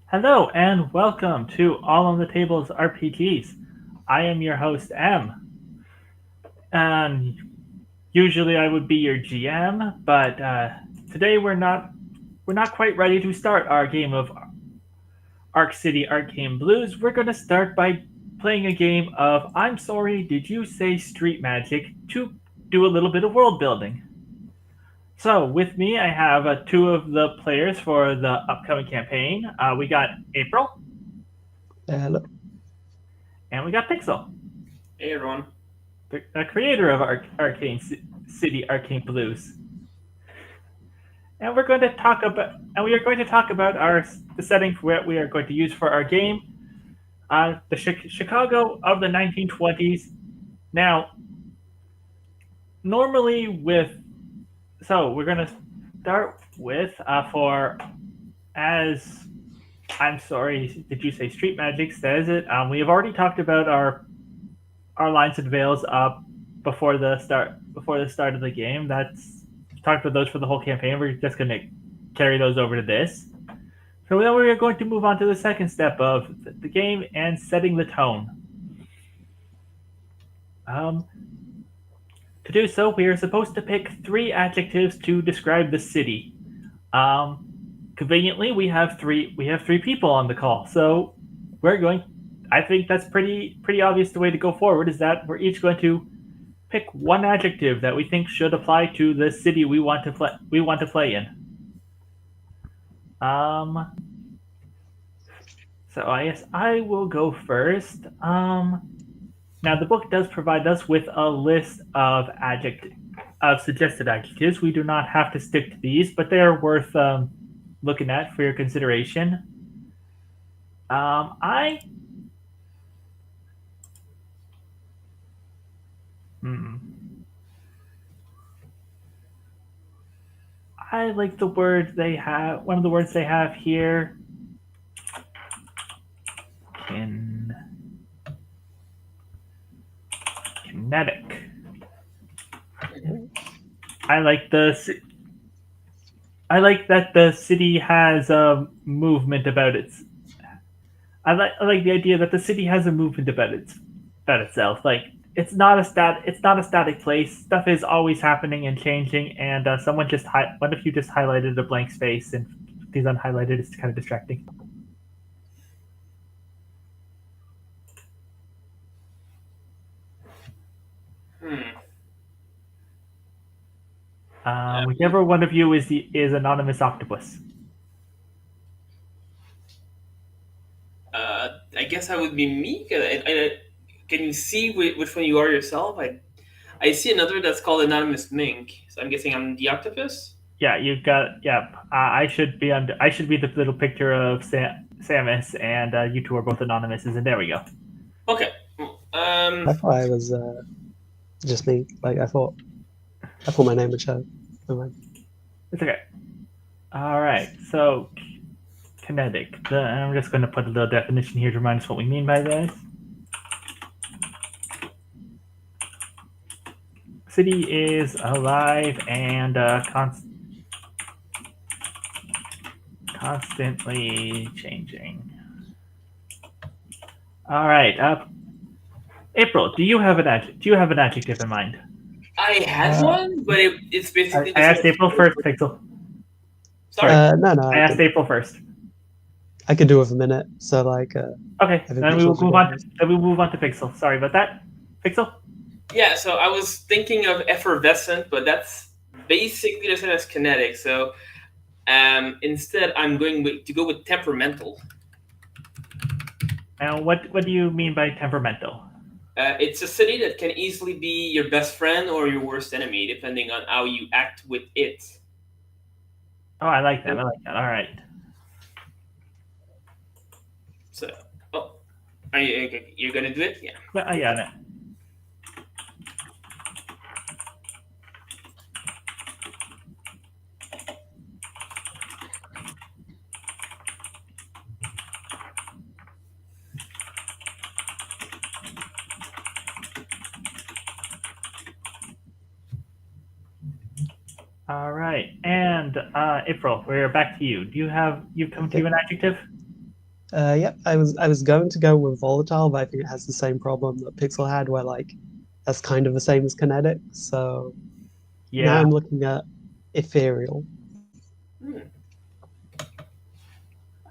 Hello and welcome to All on the Tables RPGs. I am your host M, and usually I would be your GM, but today we're not quite ready to start our game of Arc City Arcane Blues. We're going to start by playing a game of I'm sorry, did you say street magic to do a little bit of world building. So with me, I have two of the players for the upcoming campaign. We got April Hello. and we got Pixel, Hey everyone. the creator of Arcane City Arcane Blues, and we are going to talk about our the setting for what we are going to use for our game, the Chicago of the 1920s. Now, normally with so we're going to start with for as I'm sorry, did you say Street Magic says it? We have already talked about our lines and veils up before the start of the game. That's talked about those for the whole campaign. We're just going to carry those over to this. So then we are going to move on to the second step of the game and setting the tone. Um, to do so, we are supposed to pick three adjectives to describe the city. Um, Conveniently, we have three people on the call, so we're going. I think that's pretty obvious. The way to go forward is that we're each going to pick one adjective that we think should apply to the city we want to play in. Um, so I guess I will go first. Now the book does provide us with a list of suggested adjectives. We do not have to stick to these, but they are worth looking at for your consideration. I hmm, I like the word they have. One of the words they have here, kin, kinetic. I like the I like that the city has a movement about its. I like the idea that the city has a movement about itself. Like it's not a static place. Stuff is always happening and changing. And one of you just highlighted a blank space, and these unhighlighted is kind of distracting. Hmm. Whichever one of you is anonymous octopus. I guess I would be me. Can you see which one you are yourself? I see another that's called anonymous mink. So I'm guessing I'm the octopus. Yeah, you got. Yeah, I should be the little picture of Samus, and you two are both anonymouses, and there we go. Okay. I thought I was just me. I thought my name would show. Never mind. It's okay. All right. So kinetic. I'm just going to put a little definition here to remind us what we mean by this. City is alive and constantly changing. All right. April, do you have an adjective in mind? I had Uh, one, but it's basically I just asked April first, Pixel. sorry. no, I I asked could April first. I could do with a minute. So Okay, if it then makes we will lots of move on. difference. Then we move on to Pixel. Sorry about that. Pixel. Yeah. So I was thinking of effervescent, but that's basically the same as kinetic. So instead, I'm to go with temperamental. And what do you mean by temperamental? It's a city that can easily be your best friend or your worst enemy, depending on how you act with it. Oh, I like that. I like that. All right. So, oh, are you're gonna do it? Yeah. Well, yeah. No. All right. And April, we're back to you. You've come to Okay. an adjective? Yep, I was going to go with volatile, but I think it has the same problem that Pixel had, where like that's kind of the same as kinetic. So now Yeah. I'm looking at ethereal. Hmm.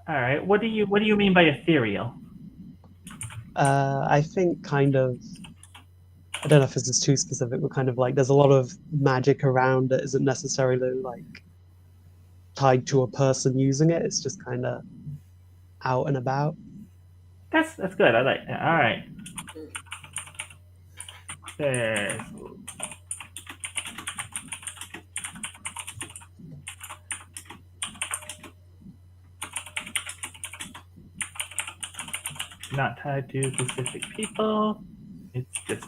All right. What do you mean by ethereal? I think kind of I don't know if this is too specific, but kind of like there's a lot of magic around that isn't necessarily like tied to a person using it. It's just kind of out and about. That's good. I like that. All right. There's not tied to specific people. It's just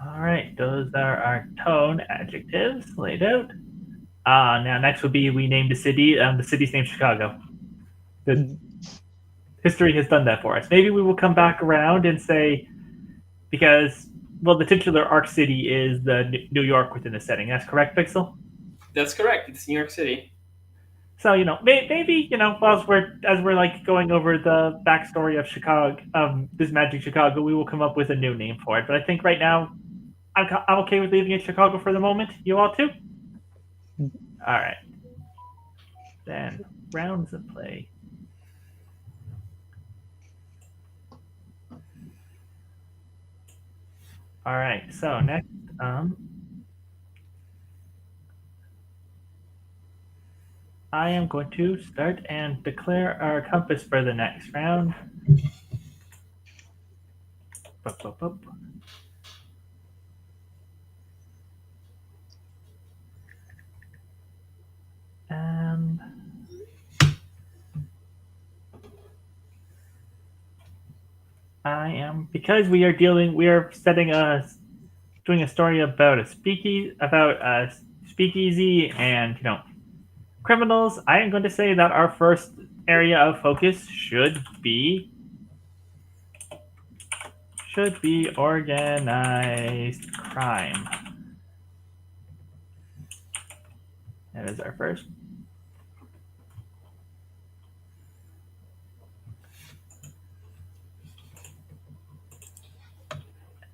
all right. Those are our tone adjectives laid out. Now next would be we named the city. The city's named Chicago. The history has done that for us. Maybe we will come back around and say because the titular arc city is the New York within the setting. That's correct, Pixel. That's correct. It's New York City. So maybe as we're like going over the backstory of Chicago, this Magic Chicago, we will come up with a new name for it. But I think right now, I'm okay with leaving it Chicago for the moment. You all too? All right. Then rounds of play. All right. So next, I am going to start and declare our compass for the next round. Bup, bup, bup. And I am because we are doing a story about a speakeasy and criminals. I am going to say that our first area of focus should be organized crime. That is our first.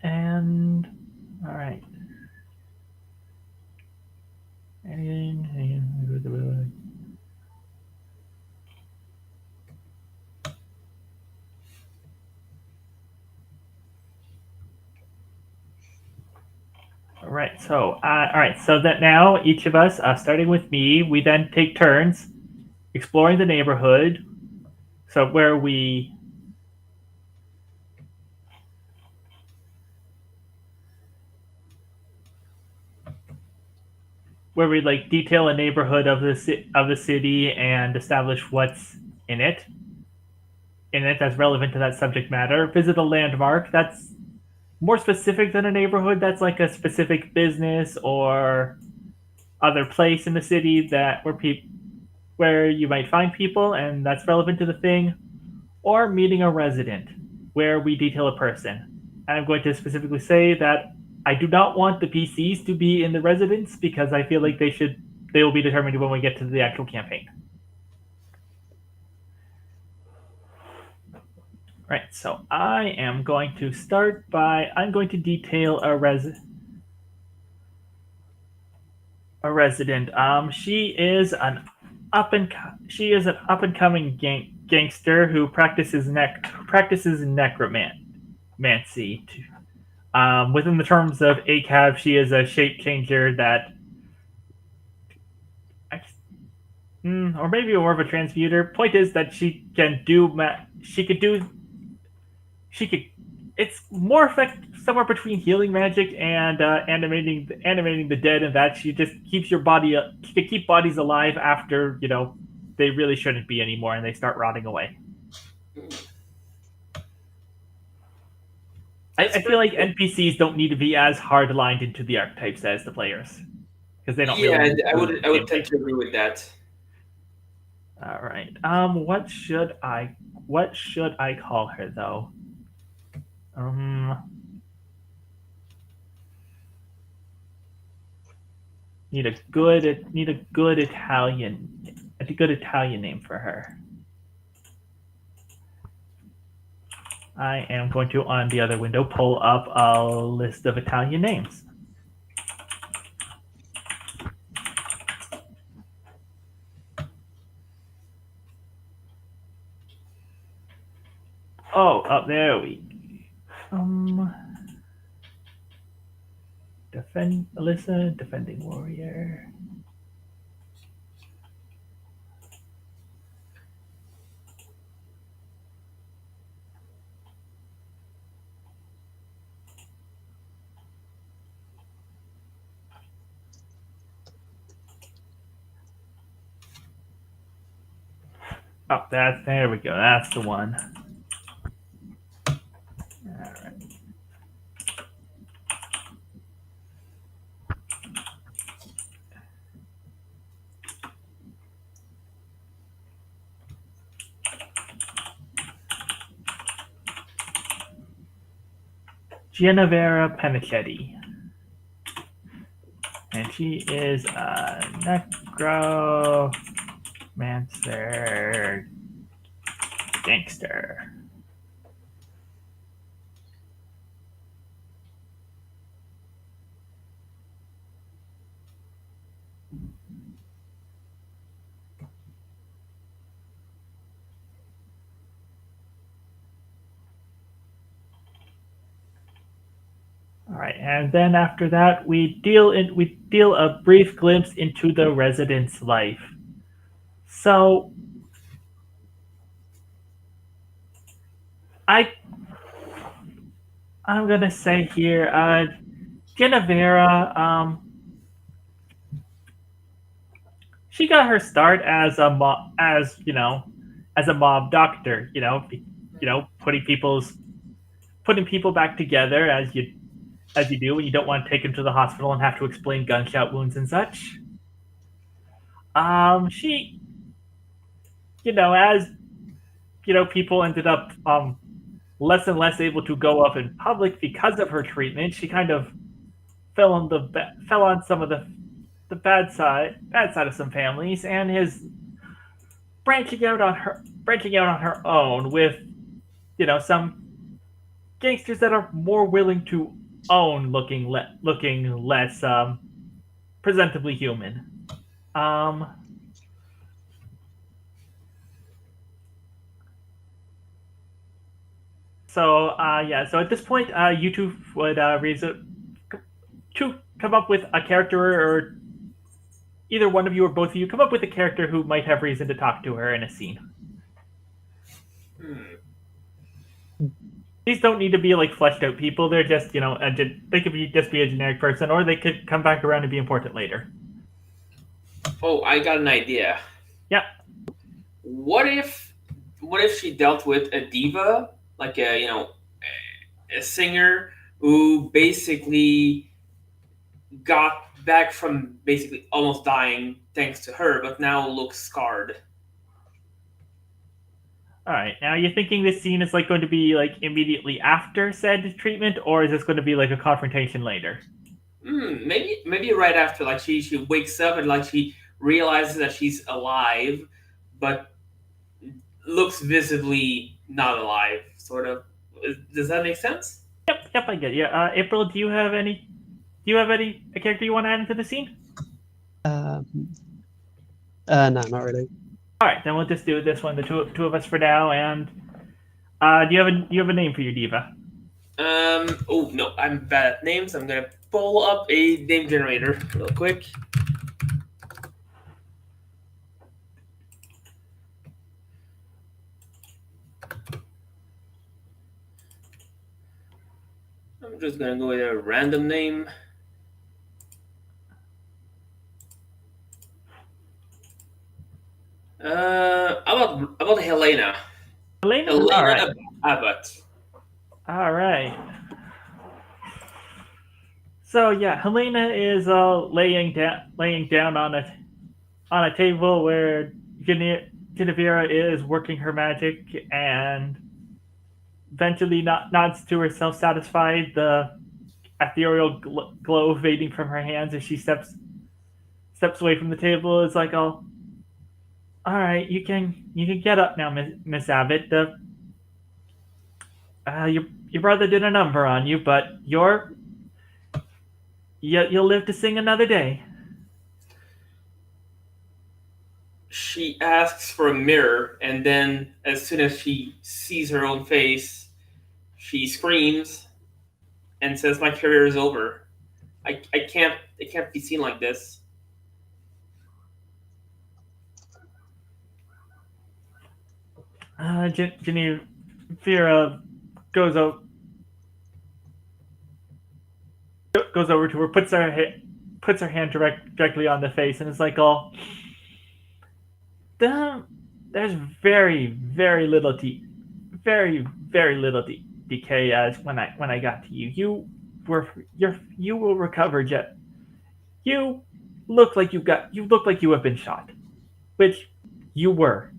And all right. All right. So that now each of us, starting with me, we then take turns exploring the neighborhood. So where we like detail a neighborhood of the city and establish what's in it in it that's relevant to that subject matter. Visit a landmark that's more specific than a neighborhood. That's like a specific business or other place in the city where you might find people and that's relevant to the thing. Or meeting a resident where we detail a person. And I'm going to specifically say that I do not want the PCs to be in the residence because I feel like they will be determined when we get to the actual campaign. Right, so I am going to start by I'm going to detail a resident. She is an up and coming gangster who practices necromancy. Within the terms of ACAB, she is a shape changer that, or maybe more of a transmuter. Point is that she can do. She could do. She could. It's more effect somewhere between healing magic and animating the dead, and that she just keeps your body. She could keep bodies alive after they really shouldn't be anymore, and they start rotting away. I feel like NPCs don't need to be as hard lined into the archetypes as the players because they don't Yeah, really. I would tend to agree with that. All right. What should I call her though? Um, need a good Italian name for her. I am going to, on the other window, pull up a list of Italian names. Oh, up there we. Defend Alyssa, defending warrior. Oh, there we go. That's the one. All right. Gianavera Panichetti. And she is a necromancer gangster. All right, and then after that, we deal a brief glimpse into the resident's life. So, I I'm gonna say here, Genevera, she got her start as as a mob doctor. Putting people back together as you do when you don't want to take them to the hospital and have to explain gunshot wounds and such. She, as people ended up less and less able to go up in public because of her treatment. She kind of fell on some of the bad side of some families, and is branching out on her own with some gangsters that are more willing to own looking less presentably human. Um, so at this point, you two would to come up with a character, or either one of you or both of you come up with a character who might have reason to talk to her in a scene. These don't need to be like fleshed out people. They're just they could just be a generic person, or they could come back around and be important later. Oh, I got an idea. Yeah. What if she dealt with a diva, like a singer who basically got back from basically almost dying thanks to her, but now looks scarred. All right. Now you're thinking this scene is like going to be like immediately after said treatment, or is this going to be like a confrontation later? Maybe right after, like she wakes up and like she realizes that she's alive, but looks visibly not alive. Sort of. Does that make sense? Yep, I get it. Yeah. April, do you have any a character you want to add into the scene? No, not really. All right, then we'll just do this one, the two of us for now. And do you have a name for your diva? Oh no, I'm bad at names. I'm gonna pull up a name generator real quick. I'm just gonna go with a random name. About Helena. Helena. Helena All right. Abbott. All right. So yeah, Helena is laying down on a table where Genevera is working her magic and eventually nods to herself, satisfied. The ethereal glow fading from her hands as she steps away from the table. Is like, "Oh, all right, you can get up now, Miss Abbott. Your brother did a number on you, but you'll live to sing another day." She asks for a mirror, and then as soon as she sees her own face, she screams and says, "My career is over. I can't be seen like this." Genevera goes out goes over to her, puts her hand directly on the face, and is like, "Oh, there's very little very little decay as when I got to you. You will recover. Jet. You you look like you have been shot, which you were.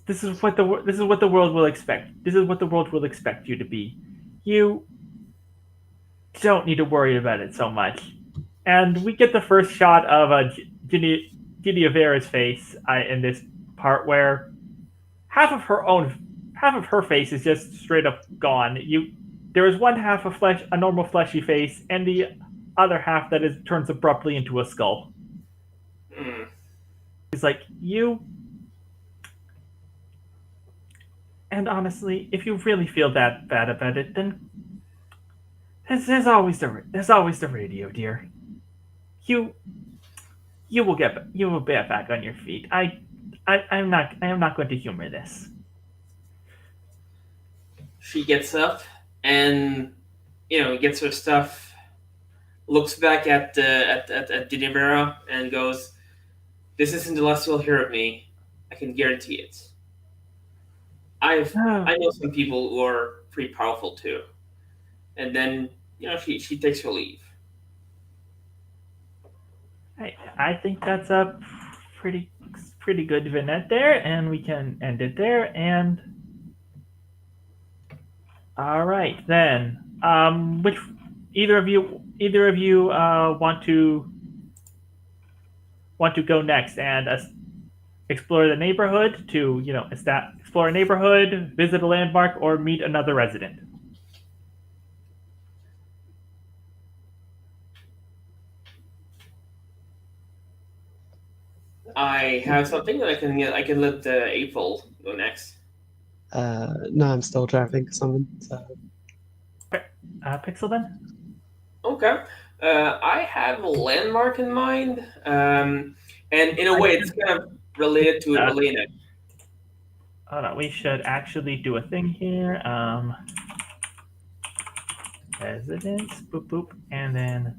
This is what the world will expect. This is what the world will expect you to be. You don't need to worry about it so much." And we get the first shot of Ginny Avera's face in this part where half of her face is just straight up gone. There is one half of flesh, a normal fleshy face, and the other half that is turns abruptly into a skull. Mm. He's like, "You." And honestly, if you really feel that bad about it, then there's always the radio, dear. You you will get back on your feet. I am not going to humor this. She gets up and gets her stuff, looks back at Dinevera and goes, "This isn't the last you'll hear of me. I can guarantee it. Oh, I know some people who are pretty powerful too." And then she takes her leave. I think that's a pretty pretty good vignette there, and we can end it there. And all right then, which either of you want to go next and explore the neighborhood to explore a neighborhood, visit a landmark, or meet another resident? I have something that I can let April go next. No, I'm still trying to think of something. So Pixel then. Okay. I have a landmark in mind, and in a way, it's kind of related to Elena. Hold on, we should actually do a thing here. Residence, boop boop, and then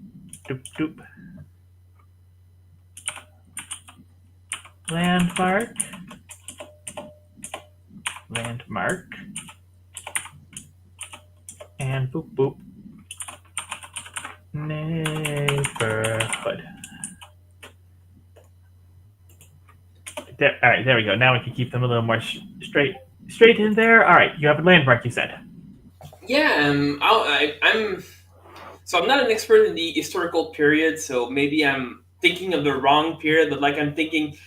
doop doop. Landmark, and boop boop. Neighborhood. There, all right, there we go. Now we can keep them a little more straight in there. All right, you have a landmark, you said. Yeah, I'm so I'm not an expert in the historical period, so maybe I'm thinking of the wrong period. But like I'm thinking,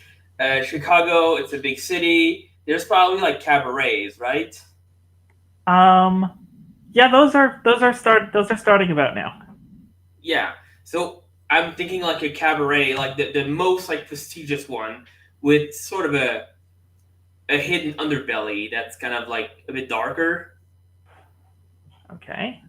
Chicago, it's a big city. There's probably like cabarets, right? Yeah, those are starting about now. Yeah. So I'm thinking like a cabaret, like the most like prestigious one, with sort of a hidden underbelly that's kind of like a bit darker. Okay.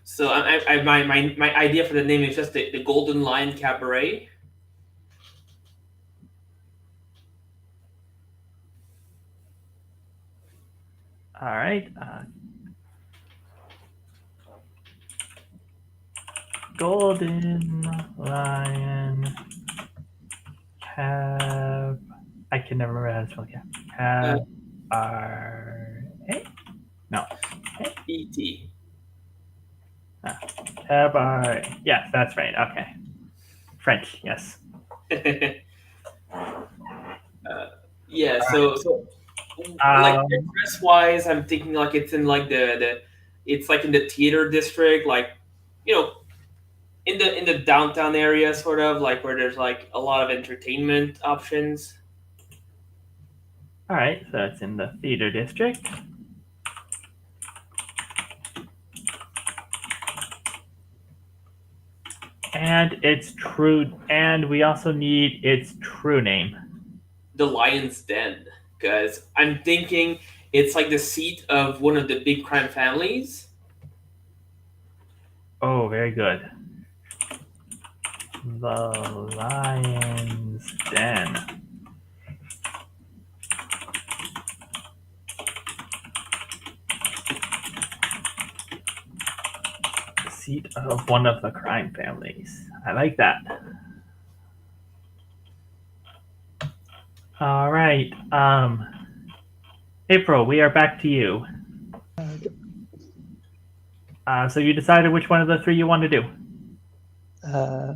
So my idea for the name is just the Golden Lion Cabaret. All right. Golden Lion Cab. I can never remember how to spell cab. Cabaret. No. E.T. Cabaret. Yes, that's right. Okay. French. Yes. Yeah, so like Um, address wise, I'm thinking like it's in like the it's like in the theater district, like you know in the downtown area, sort of like where there's like a lot of entertainment options. all right, so it's in the theater district. And its true, and we also need its true name. The Lion's Den, because I'm thinking it's like the seat of one of the big crime families. Oh, very good. The Lion's Den. The seat of one of the crime families. I like that. All right. April, we are back to you. So you decided which one of the three you want to do. Uh,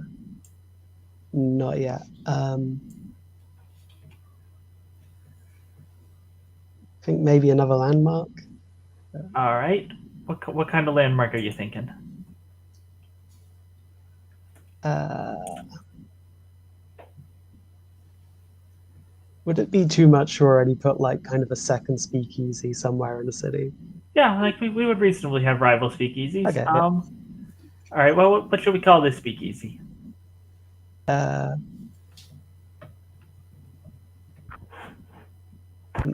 not yet. I think maybe another landmark. All right. What kind of landmark are you thinking? Uh, would it be too much to already put like kind of a second speakeasy somewhere in the city? Yeah, like we would reasonably have rival speakeasies. Okay, yeah. All right. Well, what should we call this speakeasy? Uh,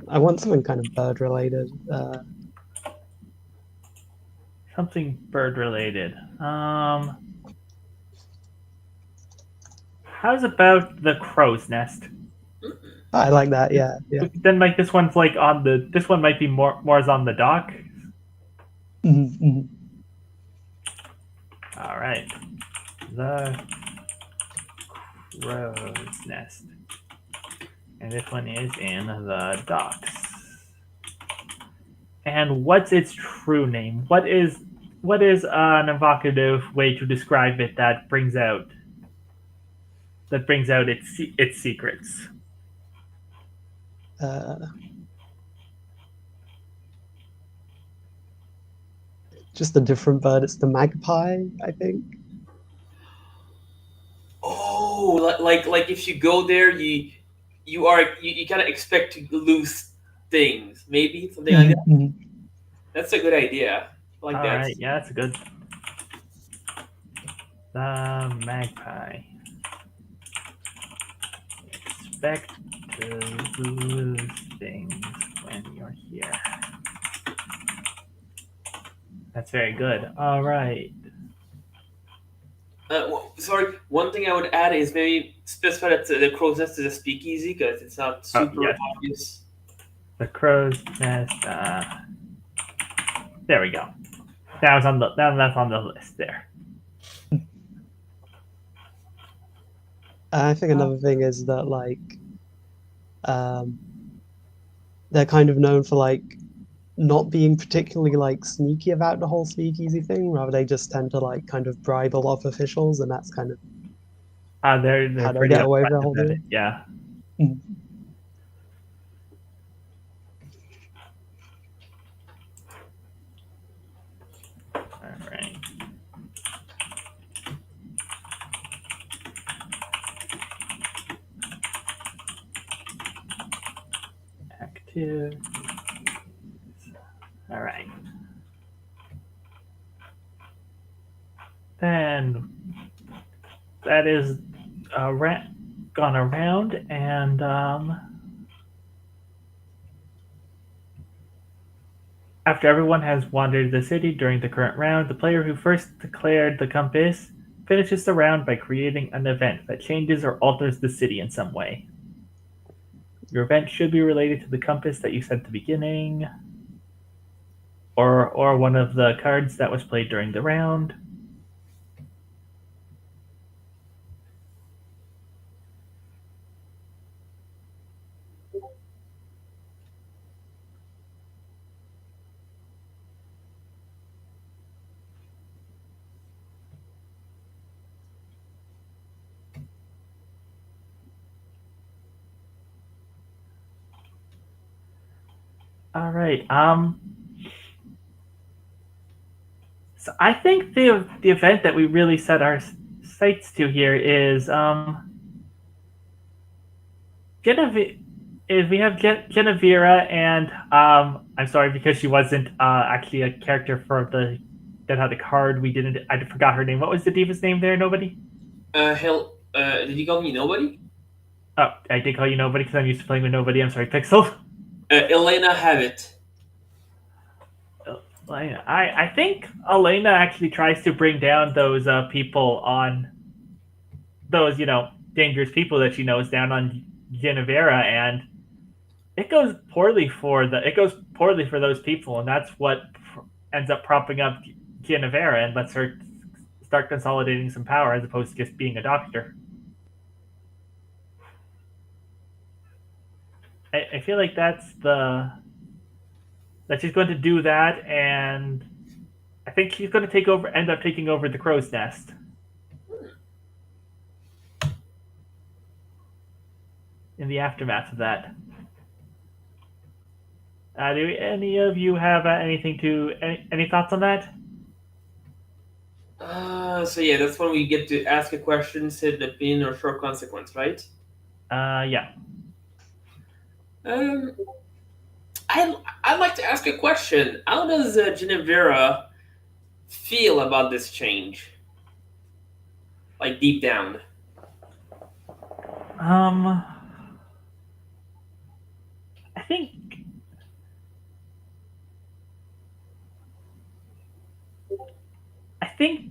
I want something kind of bird related. Something bird related. How's about the crow's nest? I like that. Yeah, yeah. We could then make this one's like on the. This one might be more is on the dock. Mhm, mhm. All right. The crow's nest, and this one is in the docks. And what's its true name? What is an evocative way to describe it that brings out its secrets? Uh, just a different bird. It's the magpie, I think. Oh, like if you go there, you kind of expect to lose things, maybe something like Mhm, that. mhm. That's a good idea. I like All that. right, yeah, that's good. The magpie. Expect to lose things when you're here. That's very good. All right. Sorry, one thing I would add is maybe specify that the crow's nest is a speakeasy because it's not Oh, super yes. obvious. The crow's nest. There we go. That's on the list there. I think another thing is that like um, they're kind of known for like not being particularly like sneaky about the whole speakeasy thing. Rather, they just tend to like kind of bribe a lot of officials, and that's kind of They're how they pretty get away with the upfront whole about deal. it. Yeah. Mhm. All right. Active. All right. Then that is gone around, and after everyone has wandered the city during the current round, the player who first declared the compass finishes the round by creating an event that changes or alters the city in some way. Your event should be related to the compass that you said at the beginning, or one of the cards that was played during the round. All right. So I think the event that we really set our sights to here is Genevieve. Is we have Genevera and I'm sorry because she wasn't actually a character for the that had the card. We didn't. I forgot her name. What was the diva's name there? Nobody. Hell, did you call me nobody? Oh, I did call you nobody because I'm used to playing with nobody. I'm sorry, Pixel. Elena Habit. Elena. I think Elena actually tries to bring down those people on those dangerous people that she knows down on Genevera, and it goes poorly for those people, and that's what ends up propping up Genevera and lets her start consolidating some power as opposed to just being a doctor. I feel like that she's going to do that, and I think she's going to end up taking over the crow's nest. In the aftermath of that. Do any of you have any thoughts on that? So yeah, that's when we get to ask a question, say an opinion, or show consequence, right? Yeah. Um, I'd like to ask a question. How does Genevera feel about this change? Like deep down. I think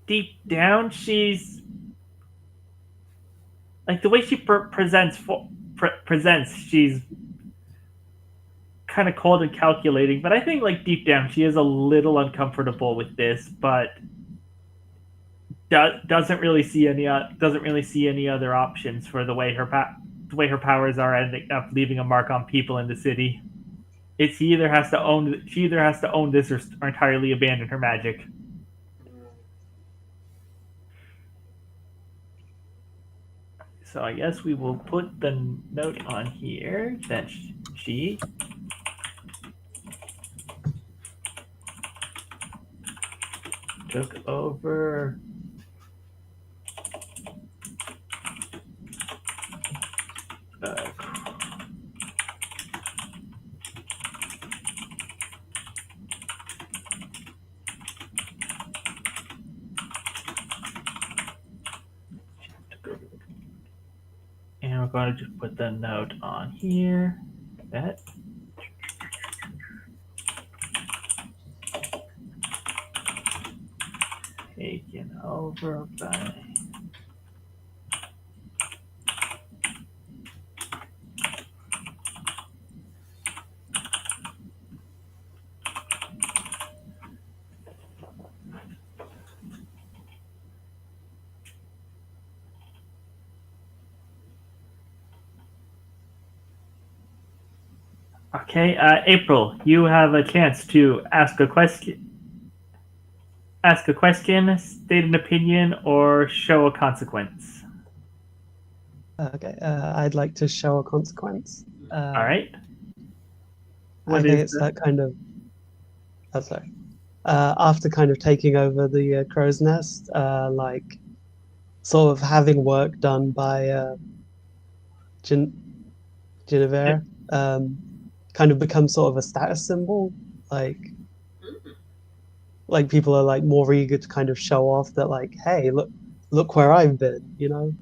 deep down she's like the way she presents. She's kind of cold and calculating, but I think like deep down she is a little uncomfortable with this, but doesn't really see any other options for the way her powers are ending up leaving a mark on people in the city. She either has to own this or entirely abandon her magic. So I guess we will put the note on here that she took over and we're going to just put the note on here that taken over by Okay, April, you have a chance to ask a question, state an opinion, or show a consequence. Okay, I'd like to show a consequence. All right. I think it's that kind of. Oh, sorry. After kind of taking over the crow's nest, like sort of having work done by Genevera, kind of becomes sort of a status symbol. Like people are like more eager to kind of show off that, like, hey, look where I've been, you know.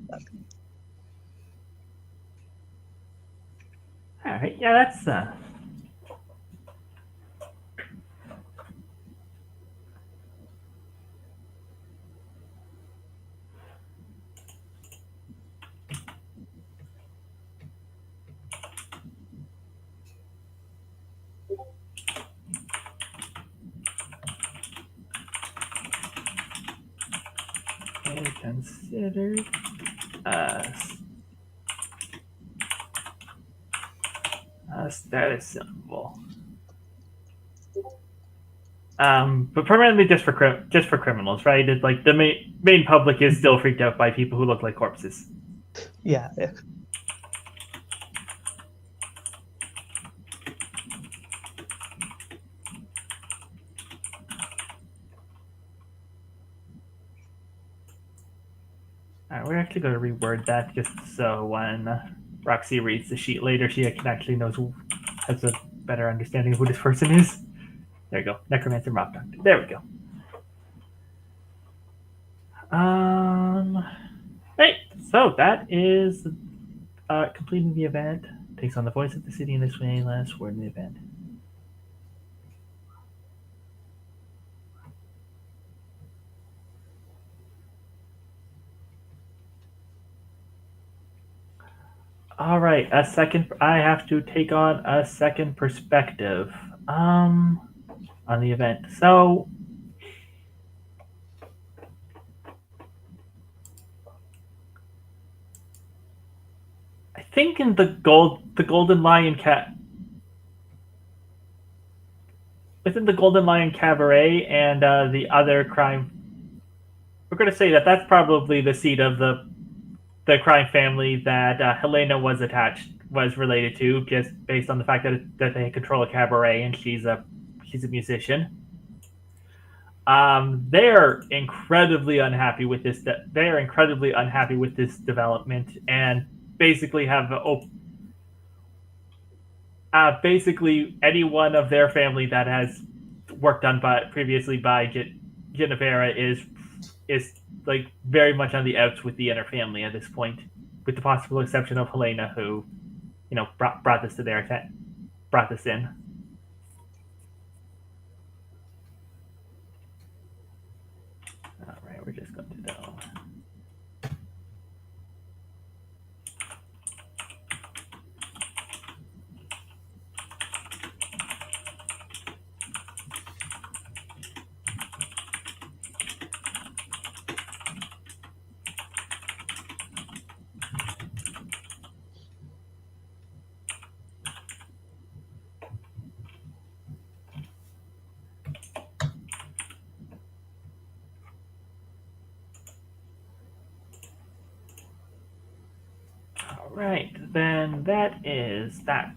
All right. Yeah, that's considered a status symbol. But primarily just for criminals, right? It's like the main public is still freaked out by people who look like corpses. Yeah. All right, we're actually going to reword that just so when Roxy reads the sheet later, she can actually has a better understanding of who this person is. There you go, Necromancer Mob Doctor. There we go. Right. So that is completing the event. Takes on the voice of the city in this way. Last word in the event. All right, a second. I have to take on a second perspective. On the event. So I think in the Golden Lion cat within the Golden Lion Cabaret and the other crime. We're going to say that that's probably the seat of the crime family that Helena was related to, just based on the fact that they control a cabaret and she's a musician. They're incredibly unhappy with this. They are incredibly unhappy with this development, and basically have basically anyone of their family that has worked on previously by Genevera is like very much on the outs with the inner family at this point, with the possible exception of Helena, who brought this to brought this in. All right, we're just going to do. Right, then that is that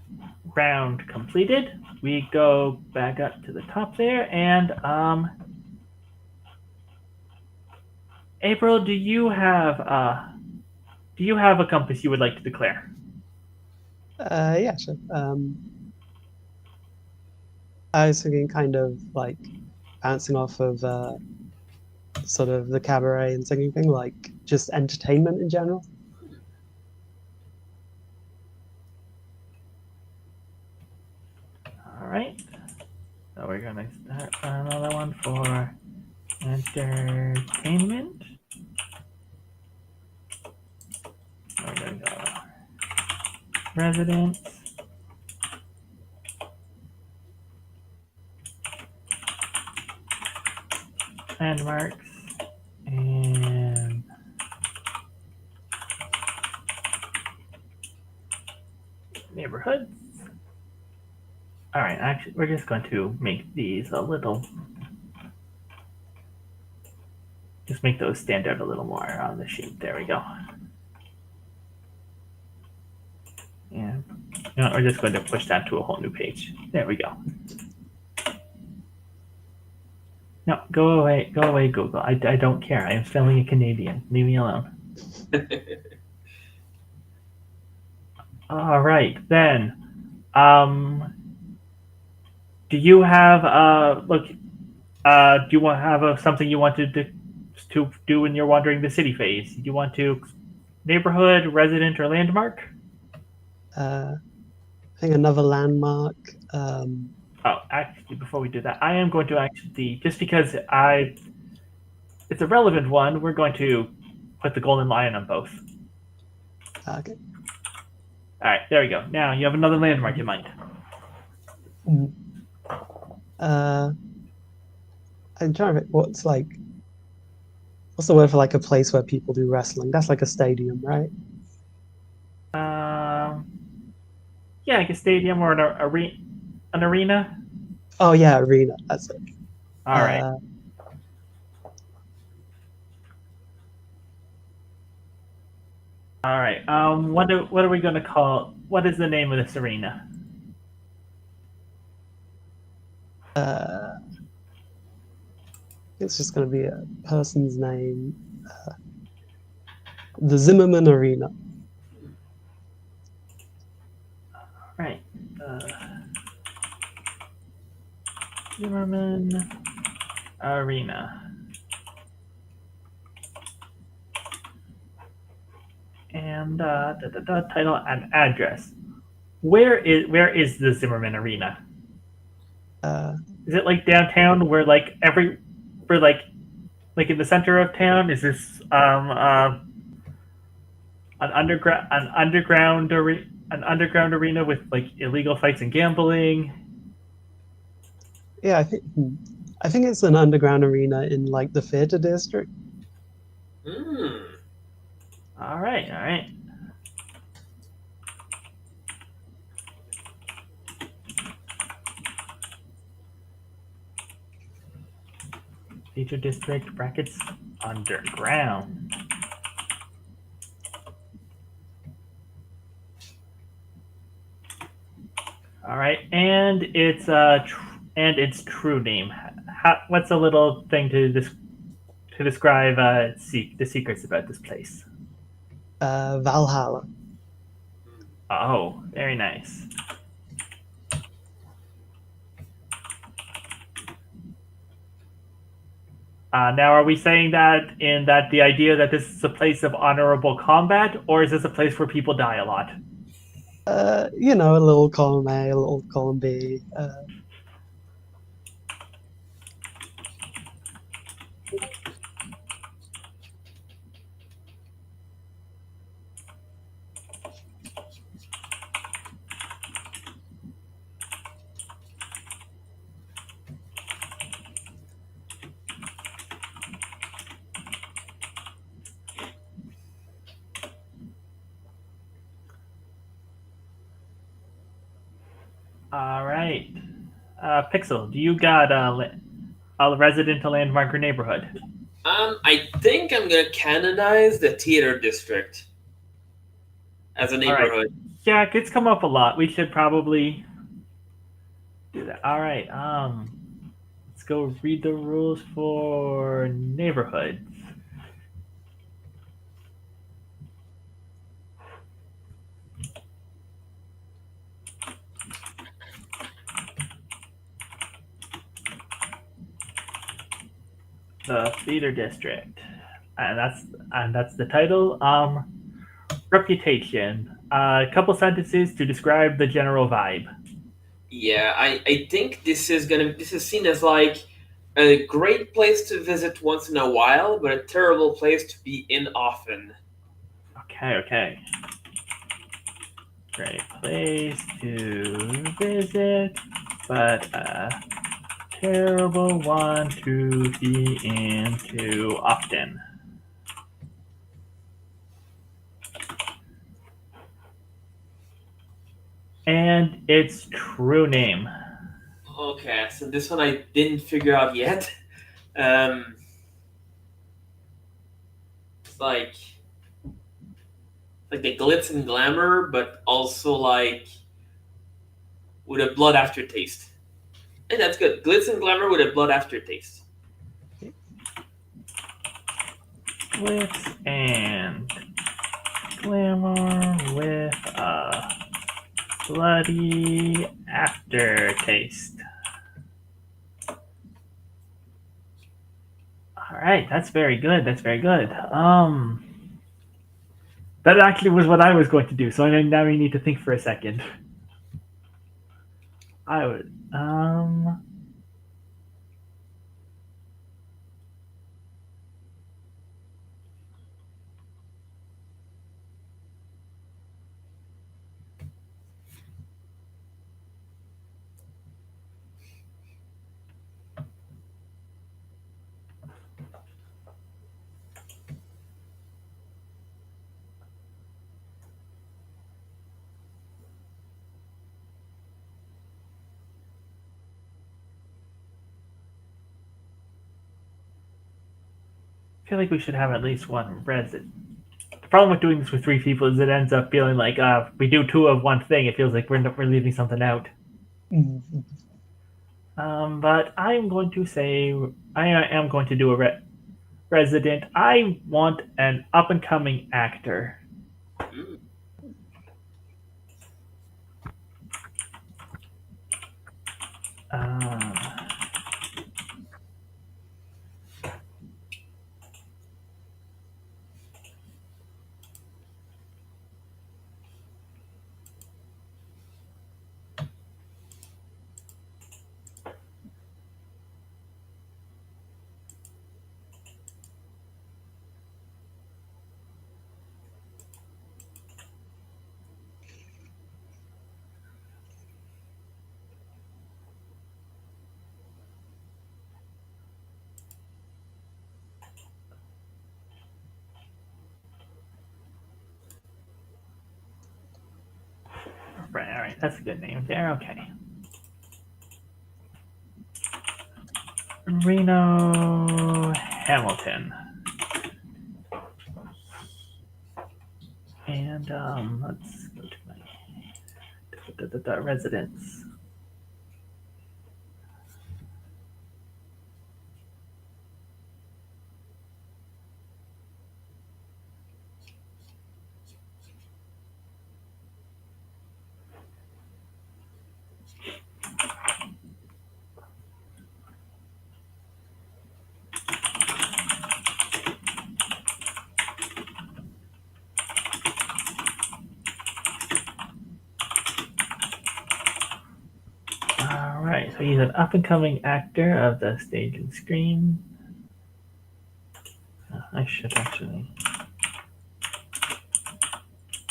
round completed. We go back up to the top there, and April, do you have a compass you would like to declare? Yeah, sure. I was thinking kind of like bouncing off of sort of the cabaret and singing thing, like just entertainment in general. All right. So we're gonna start another one for entertainment. We're gonna go residents. Landmarks and neighborhoods. All right, actually, we're just going to make these a little, just make those stand out a little more on the sheet. There we go. And we're just going to push that to a whole new page. There we go. No, go away, Google. I don't care. I am spelling a Canadian. Leave me alone. All right, then. Do you have look? Do you want have something you want to do when you're wandering the city phase? Do you want to neighborhood, resident, or landmark? I think another landmark. Oh, actually, before we do that, I am going to actually just because it's a relevant one. We're going to put the golden lion on both. Okay. All right, there we go. Now you have another landmark in mind. I'm trying to think what's the word for like a place where people do wrestling? That's like a stadium, right? Yeah, like a stadium or an arena. Oh yeah, arena. That's it. All right. All right. What are we going to call? What is the name of this arena? It's just going to be a person's name. The Zimmerman Arena. Right. Zimmerman Arena. And title and address. Where is the Zimmerman Arena? Is it like downtown where like like in the center of town? Is this an underground arena with like illegal fights and gambling? Yeah, I think it's an underground arena in like the theater district. All right, all right. Theater district brackets underground. All right, and its true name. What's a little thing to describe the secrets about this place? Valhalla. Oh, very nice. Now, are we saying that the idea that this is a place of honorable combat, or is this a place where people die a lot? You know, a little column A, a little column B. All right. Pixel, do you got a resident to landmark or neighborhood? I think I'm gonna canonize the theater district as a neighborhood. Right. Yeah, it's come up a lot. We should probably do that. All right. Let's go read the rules for neighborhoods. The theater district, and that's the title. Reputation. A couple sentences to describe the general vibe. Yeah, I think this is seen as like a great place to visit once in a while, but a terrible place to be in often. Okay. Great place to visit, but a terrible one to be into often. And its true name. Okay, so this one I didn't figure out yet. It's like the glitz and glamour, but also like with a blood aftertaste. Hey, that's good. Glitz and glamour with a blood aftertaste. Glitz and glamour with a bloody aftertaste. All right, that's very good. That actually was what I was going to do. So now we need to think for a second. I would feel like we should have at least one resident. The problem with doing this with 3 people is it ends up feeling like we do 2 of one thing. It feels like we're leaving something out. But I'm going to say I am going to do resident. I want an up and coming actor. Mm. Um, right, all right, that's a good name there. Okay. Reno Hamilton. And let's go to my residence. All right, so he's an up and coming actor of the stage and screen. I should actually.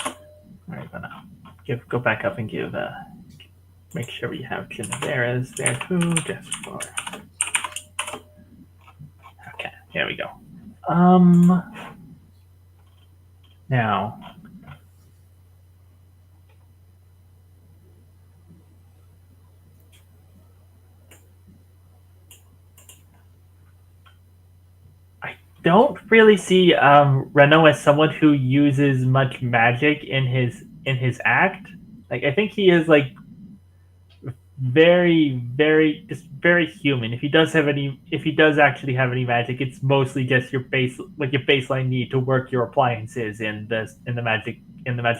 All right, but now go back up and give. Make sure we have Genevera's there too, just for. Okay, here we go. Now. Don't really see Renault as someone who uses much magic in his act. Like I think he is like very just very human. If he does actually have any magic, it's mostly just your baseline need to work your appliances in the magic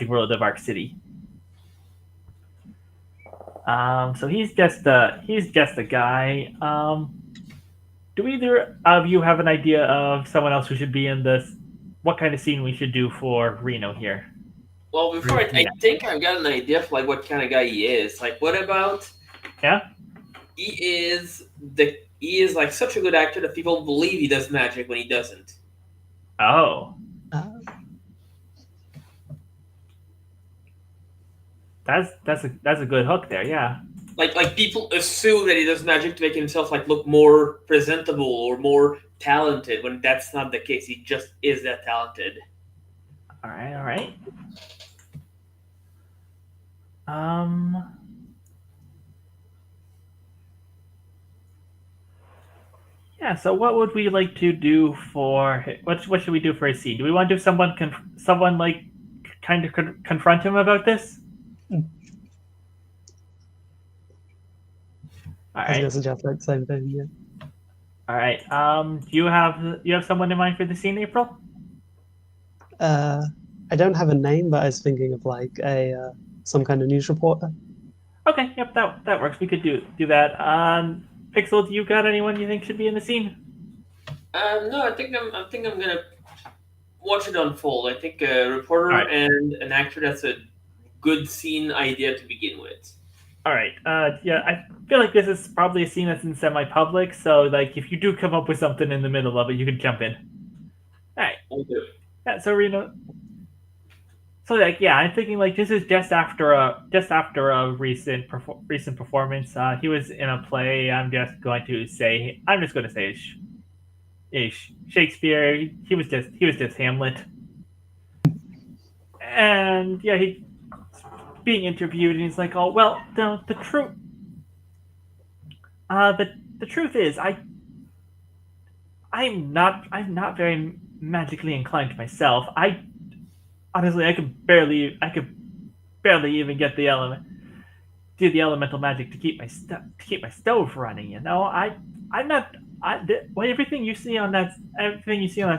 world of Arc City. So he's just a guy. Do either of you have an idea of someone else who should be in this? What kind of scene we should do for Reno here? Well, before I think I've got an idea for like what kind of guy he is. Like, what about? Yeah. He is like such a good actor that people believe he does magic when he doesn't. Oh. That's a good hook there. Yeah. Like people assume that he does magic to make himself like look more presentable or more talented when that's not the case. He just is that talented. All right. Um. Yeah. So, what would we like to do for what should we do for a scene? Do we want to do someone like kind of confront him about this? All I was right. gonna suggest like the same thing. Yeah. All right. Do you have someone in mind for the scene, April? I don't have a name, but I was thinking of like a some kind of news reporter. Okay. Yep. That works. We could do that. Pixel, do you got anyone you think should be in the scene? No, I think I'm gonna watch it unfold. I think a reporter and an actor, that's a good scene idea to begin with. All right. Yeah, I feel like this is probably a scene that's in semi-public, so like if you do come up with something in the middle of it, you can jump in. All right. Okay. Yeah. So Reno. So like yeah, I'm thinking like this is just after a recent performance. He was in a play. I'm just going to say is Shakespeare. He was just Hamlet. And yeah, he being interviewed, and he's like, "Oh well, the truth, the truth is, I'm not very magically inclined myself. I honestly, I could barely even get the elemental magic to keep my stove running. You know, I'm everything you see on that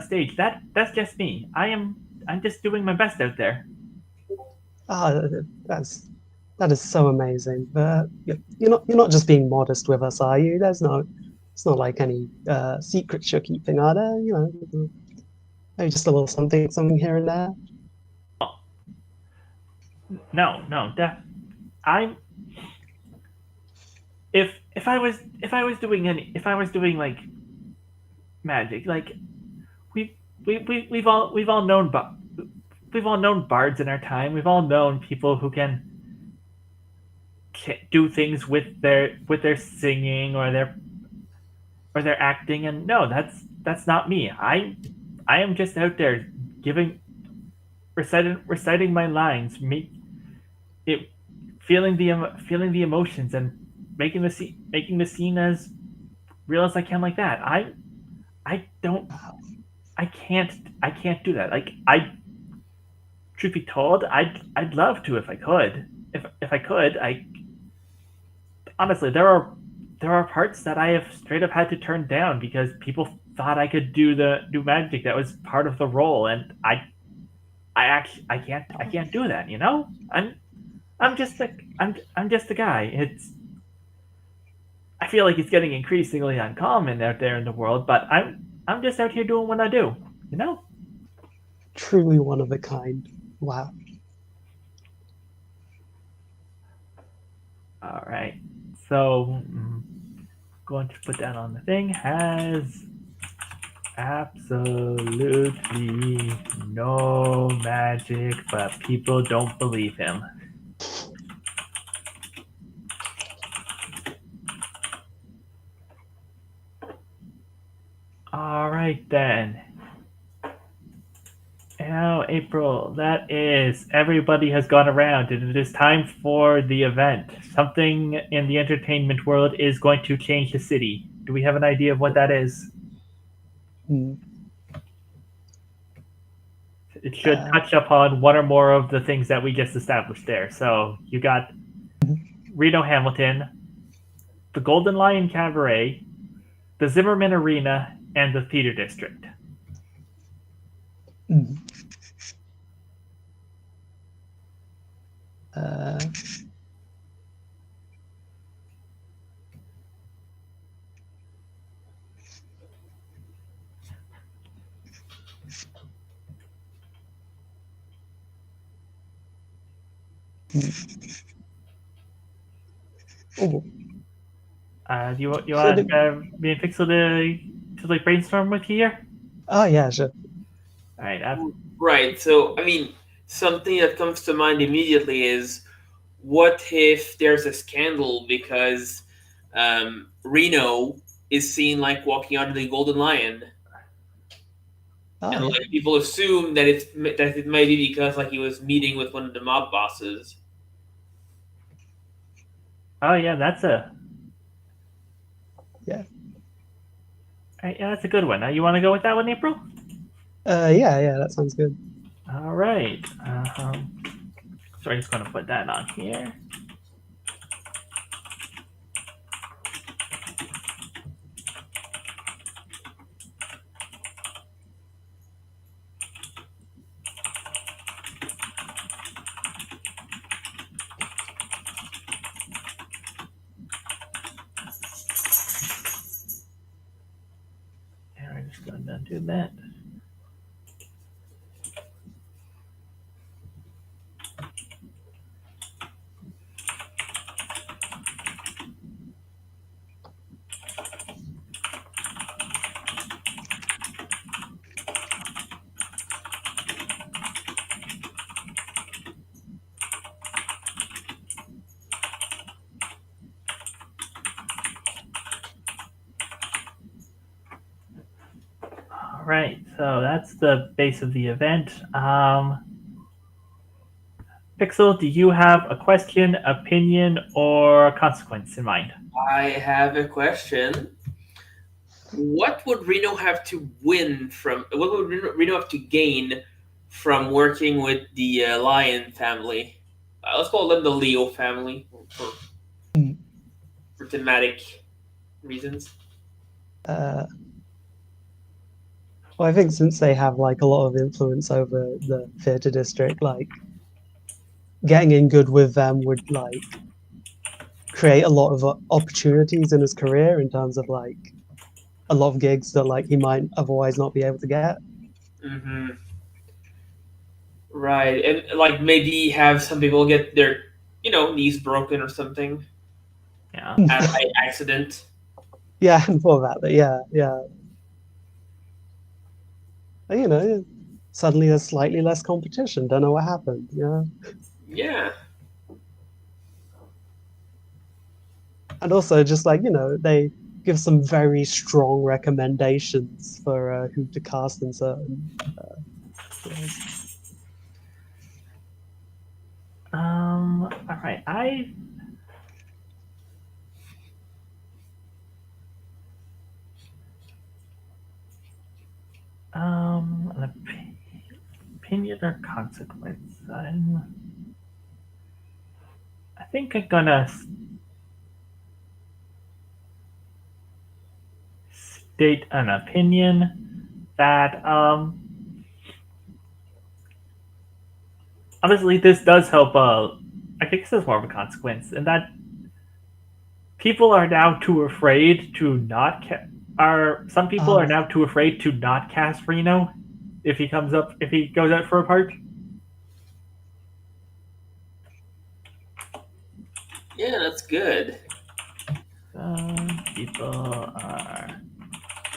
stage, that's just me. I'm just doing my best out there. Ah, that's that is so amazing. But you're not just being modest with us, are you? It's not like any secrets you're keeping, are there? Maybe just a little something here and there. No, no, I'm if I was doing like magic, like we we've all known we've all known bards in our time. We've all known people who can do things with their singing or their acting, and no, that's not me. I am just out there giving reciting my lines, it feeling the emotions and making the scene as real as I can like that. I don't I can't I can't do that. Like I truth be told, I'd love to if I could. If I could, I honestly there are parts that I have straight up had to turn down because people thought I could do magic that was part of the role, and I can't do that. You know, I'm just a guy. I feel like it's getting increasingly uncommon out there in the world, but I'm just out here doing what I do. You know. Truly one of a kind. Wow. All right. So, going to put that on the thing has absolutely no magic, but people don't believe him. All right then. Now, April, that is everybody has gone around, and it is time for the event. Something in the entertainment world is going to change the city. Do we have an idea of what that is? Hmm. It should Uh, touch upon one or more of the things that we just established there. So you got Reno Hamilton, the Golden Lion Cabaret, the Zimmerman Arena, and the Theater District. hmm. Uh, oh, You could want it? me and Pixel to like brainstorm with you here? Oh yeah, sure. All right. Right. So, I mean, something that comes to mind immediately is what if there's a scandal because Reno is seen like walking under the Golden Lion, Oh and yeah, like people assume that it might be because like he was meeting with one of the mob bosses. Oh yeah, that's a yeah. yeah, that's a good one. You want to go with that one, April? Yeah. That sounds good. All right. So I'm just going to put that on here. And we're just going to do that. All right. So that's the base of the event. Pixel, do you have a question, opinion, or consequence in mind? I have a question. What would Reno have to win from? What would Reno have to gain from working with the Lion family? Let's call them the Leo family for, Hmm. for thematic reasons. Uh, well, I think since they have like a lot of influence over the theatre district, like getting in good with them would like create a lot of opportunities in his career in terms of like a lot of gigs that like he might otherwise not be able to get. Mm-hmm. Right, and like maybe have some people get their knees broken or something Yeah. by accident. Yeah, and for that, but yeah. You know, suddenly there's slightly less competition. Don't know what happened. Yeah, Yeah. and also just like they give some very strong recommendations for who to cast in certain roles. All right. An opinion or consequence. I think I'm gonna state an opinion that honestly this does help. I think this is more of a consequence, and that people are now too afraid to not are some people are Ah, now too afraid to not cast Reno if he goes out for a part. Yeah, that's good. Some people are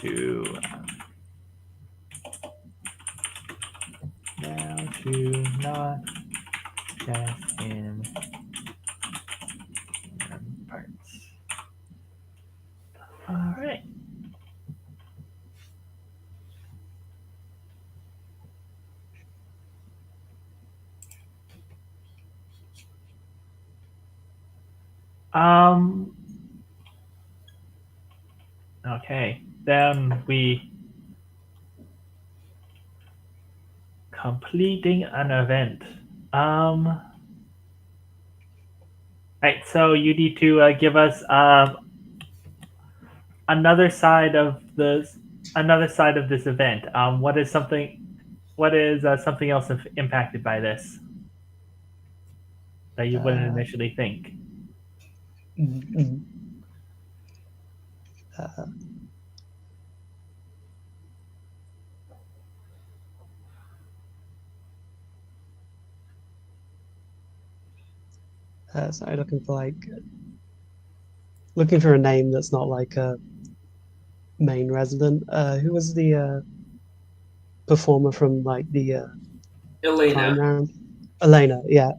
too now to not cast in parts. All right. Um. Okay. Then we completing an event. Right. So you need to give us another side of this another side of this event. What is something? What is something else impacted by this that you wouldn't uh, initially think? mm, mm. Uh, sorry, looking for a name that's not like a main resident. Who was the performer from like the Elena. crime round? Elena, yeah.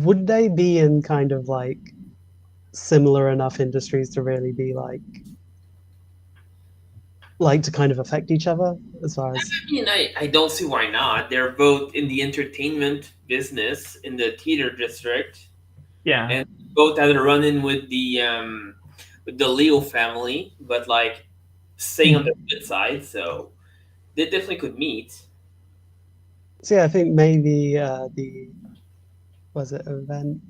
Would they be in kind of like similar enough industries to really be like to kind of affect each other as far as I mean, I don't see why not. They're both in the entertainment business in the theater district, Yeah. and both had a run in with the Leo family, but like staying on the good side, so they definitely could meet. so yeah, I think maybe the was it event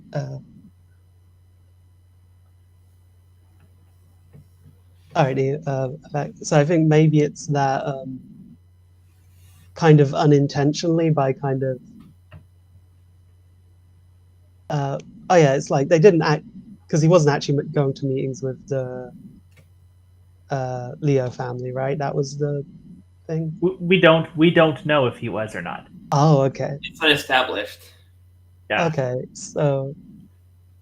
already effect. So I think maybe it's that kind of unintentionally by kind of uh oh yeah, it's like they didn't act because he wasn't actually going to meetings with the Leo family, right? That was the thing. We don't know if he was or not. Oh, okay. It's unestablished. Yeah. Okay. So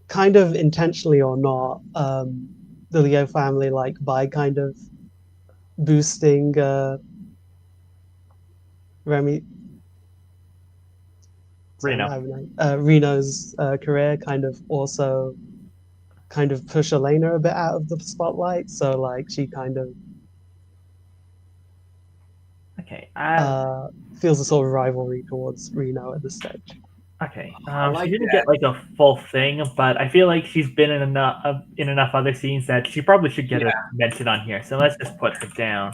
kind of intentionally or not, the Leo family like by kind of boosting Remy sorry, Reno. I have no Reno's career kind of also kind of push Elena a bit out of the spotlight. So like she kind of Okay. uh feels a sort of rivalry towards Reno at this stage. Okay. I She like didn't that. get like a full thing, but I feel like she's been in enough other scenes that she probably should get a Yeah, mention on here. So let's just put her down.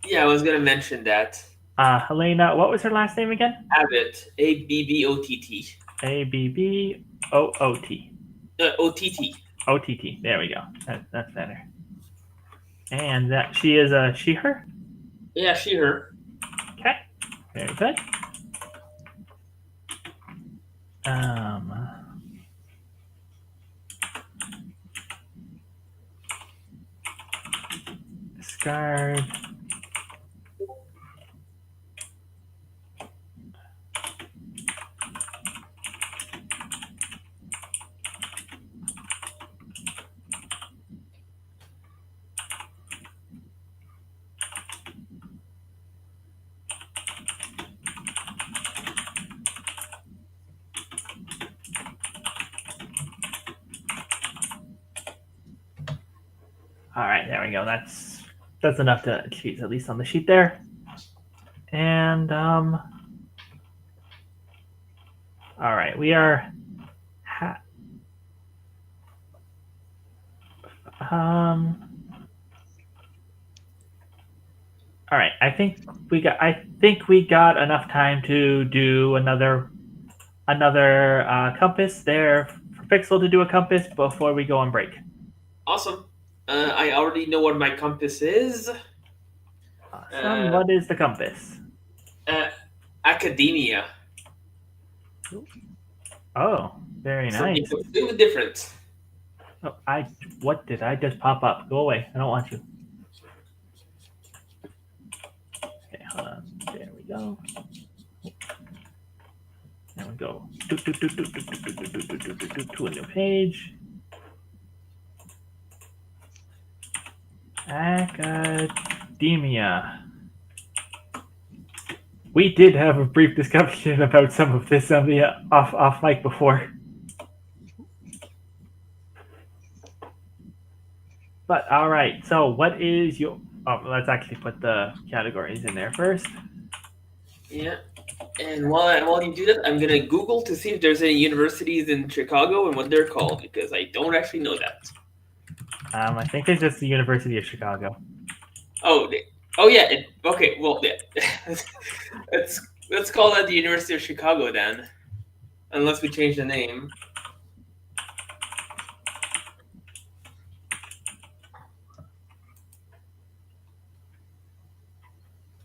yeah, I was gonna mention that. Helena, what was her last name again? Abbott, Abbott, ABBOOT. OTT. OTT. There we go. That's better. And that she is a she her. Yeah, she her. Okay. Very good. Um. Discard. All right, there we go. That's enough to cheat at least on the sheet there. And all right, we are. Um. All right, I think we got enough time to do another compass there for Pixel to do a compass before we go on break. Awesome. I already know what my compass is. Awesome. What is the compass? Academia. Oh, very Something nice. completely different. Oh, what did I just pop up? Go away. I don't want you. Okay, hold on. There we go. There we go. To a new page. Academia. We did have a brief discussion about some of this on the off mic before. But all right, so what is your? Oh, let's actually put the categories in there first. Yeah. And while you do that, I'm gonna Google to see if there's any universities in Chicago and what they're called because I don't actually know that. I think it's just the University of Chicago. Oh, yeah. Okay, well, yeah. let's call that the University of Chicago then, unless we change the name.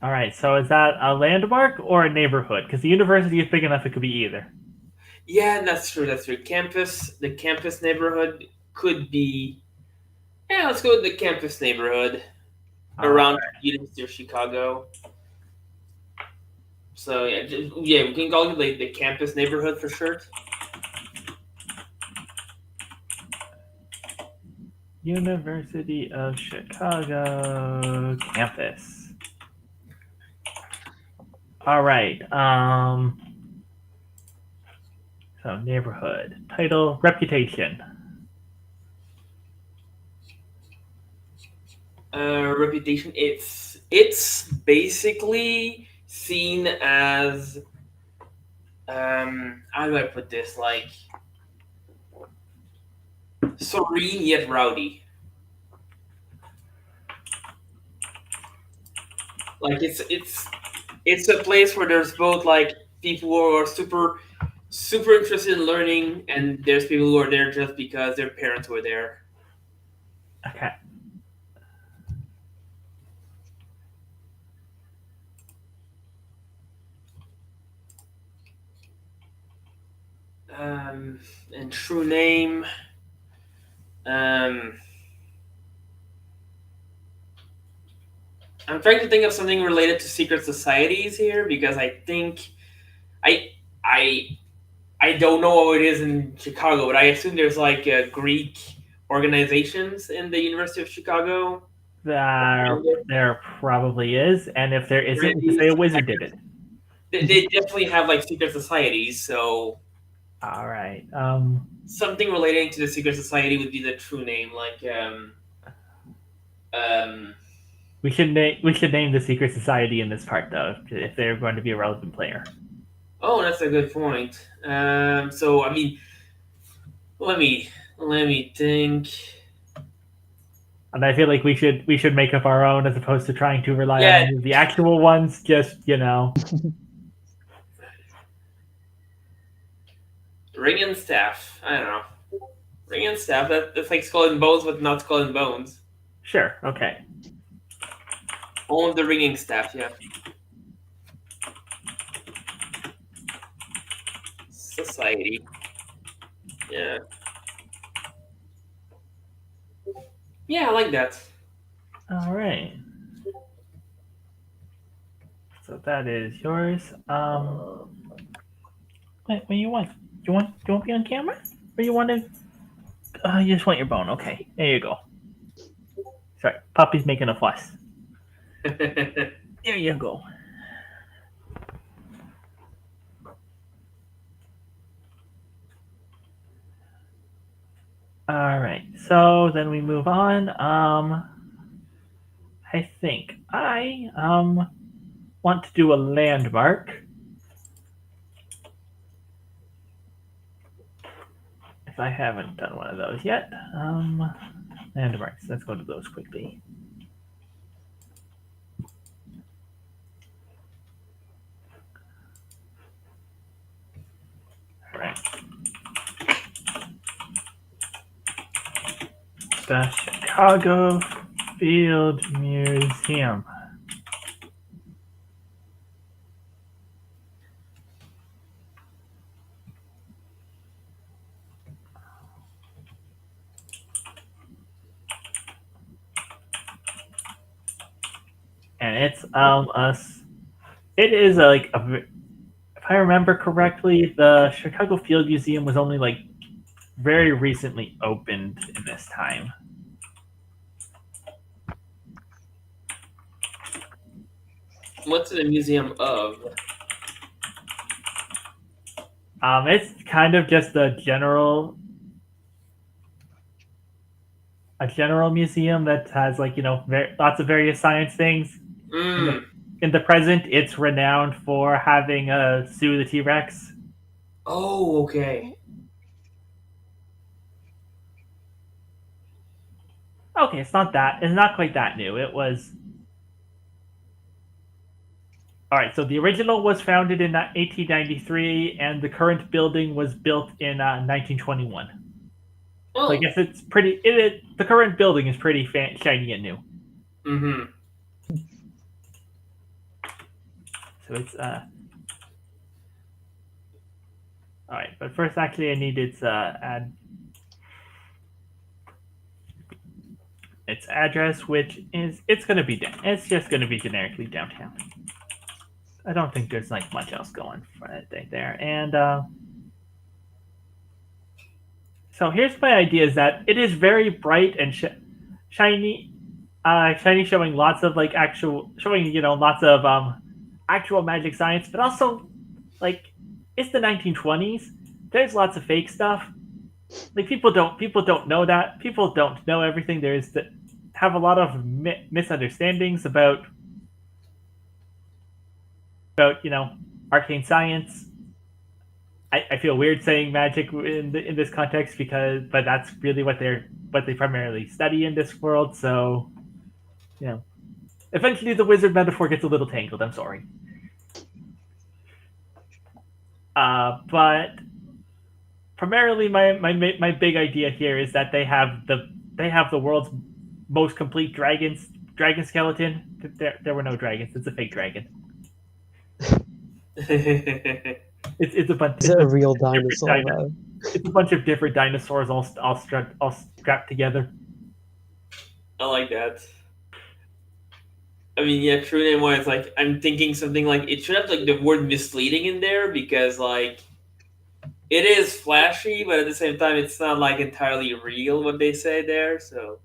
All right, so is that a landmark or a neighborhood? Because the university is big enough; it could be either. Yeah, that's true. That's true. The campus neighborhood could be. Yeah, let's go with the campus neighborhood around University of Chicago. So yeah, we can call it like the campus neighborhood for sure. University of Chicago campus. All right. So neighborhood title, reputation. Reputation. It's basically seen as how do I put this, like serene yet rowdy. Like it's a place where there's both like people who are super interested in learning, and there's people who are there just because their parents were there. Okay. And true name. I'm trying to think of something related to secret societies here because I think I I I don't know what it is in Chicago, but I assume there's like Greek organizations in the University of Chicago. There probably is, and if there isn't, we can say a wizard did it. They definitely have like secret societies, so All right. something relating to the secret society would be the true name, like we should name the secret society in this part though, if they're going to be a relevant player. Oh, that's a good point. So I mean, let me think. And I feel like we should make up our own as opposed to trying to rely on Yeah. any of the actual ones. Just Ring and staff. I don't know. Ring and staff. That's like Skull and Bones, but not Skull and Bones. Sure. Okay. Only the ringing staff. Yeah. Society. Yeah. Yeah, I like that. All right. So that is yours. What do you want? Do you want to be on camera, or you want to? You just want your bone. Okay. There you go. Sorry, puppy's making a fuss. There you go. All right. So then we move on. I think I want to do a landmark. If I haven't done one of those yet, landmarks. Let's go to those quickly. All right. The Chicago Field Museum. And it's it is if I remember correctly, the Chicago Field Museum was only like very recently opened in this time. What's the museum of? It's kind of just a general museum that has like lots of various science things. Mm. In the present, it's renowned for having a Sue the T Rex. Oh, okay. Okay, it's not that. It's not quite that new. It was. All right, so the original was founded in 1893, and the current building was built in 1921. Oh. So I guess it's pretty. The current building is pretty shiny and new. Mm-hmm. So it's All right, but first, actually, I need its its address, which is it's going to be it's just going to be generically downtown. I don't think there's like much else going for that day there, and so here's my idea: is that it is very bright and shiny, shiny, showing lots of like showing lots of actual magic science, but also like it's the 1920s. There's lots of fake stuff. Like people don't know that. People don't know everything. There's that have a lot of misunderstandings about arcane science. I feel weird saying magic in this context but that's really what they primarily study in this world. So, eventually the wizard metaphor gets a little tangled. I'm sorry. But primarily my big idea here is that they have the world's most complete dragon skeleton. There were no dragons. It's a fake dragon. It's a bunch. Is it a real dinosaur though? It's a bunch of different dinosaurs all strapped together. I like that. I mean, yeah, true name wise, like I'm thinking something like it should have like the word misleading in there because like it is flashy, but at the same time, it's not like entirely real what they say there. So.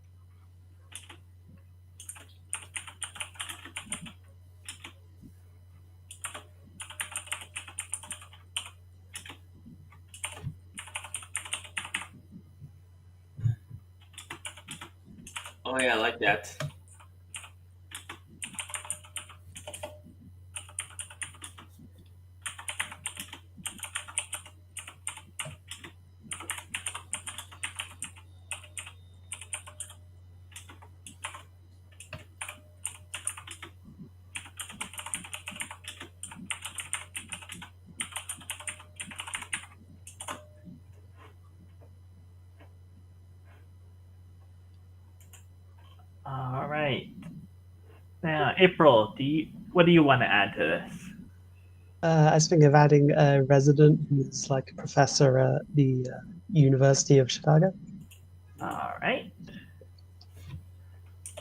Oh yeah, I like that. right. Now, April, what do you want to add to this? I was thinking of adding a resident who's like a professor at the University of Chicago. All right.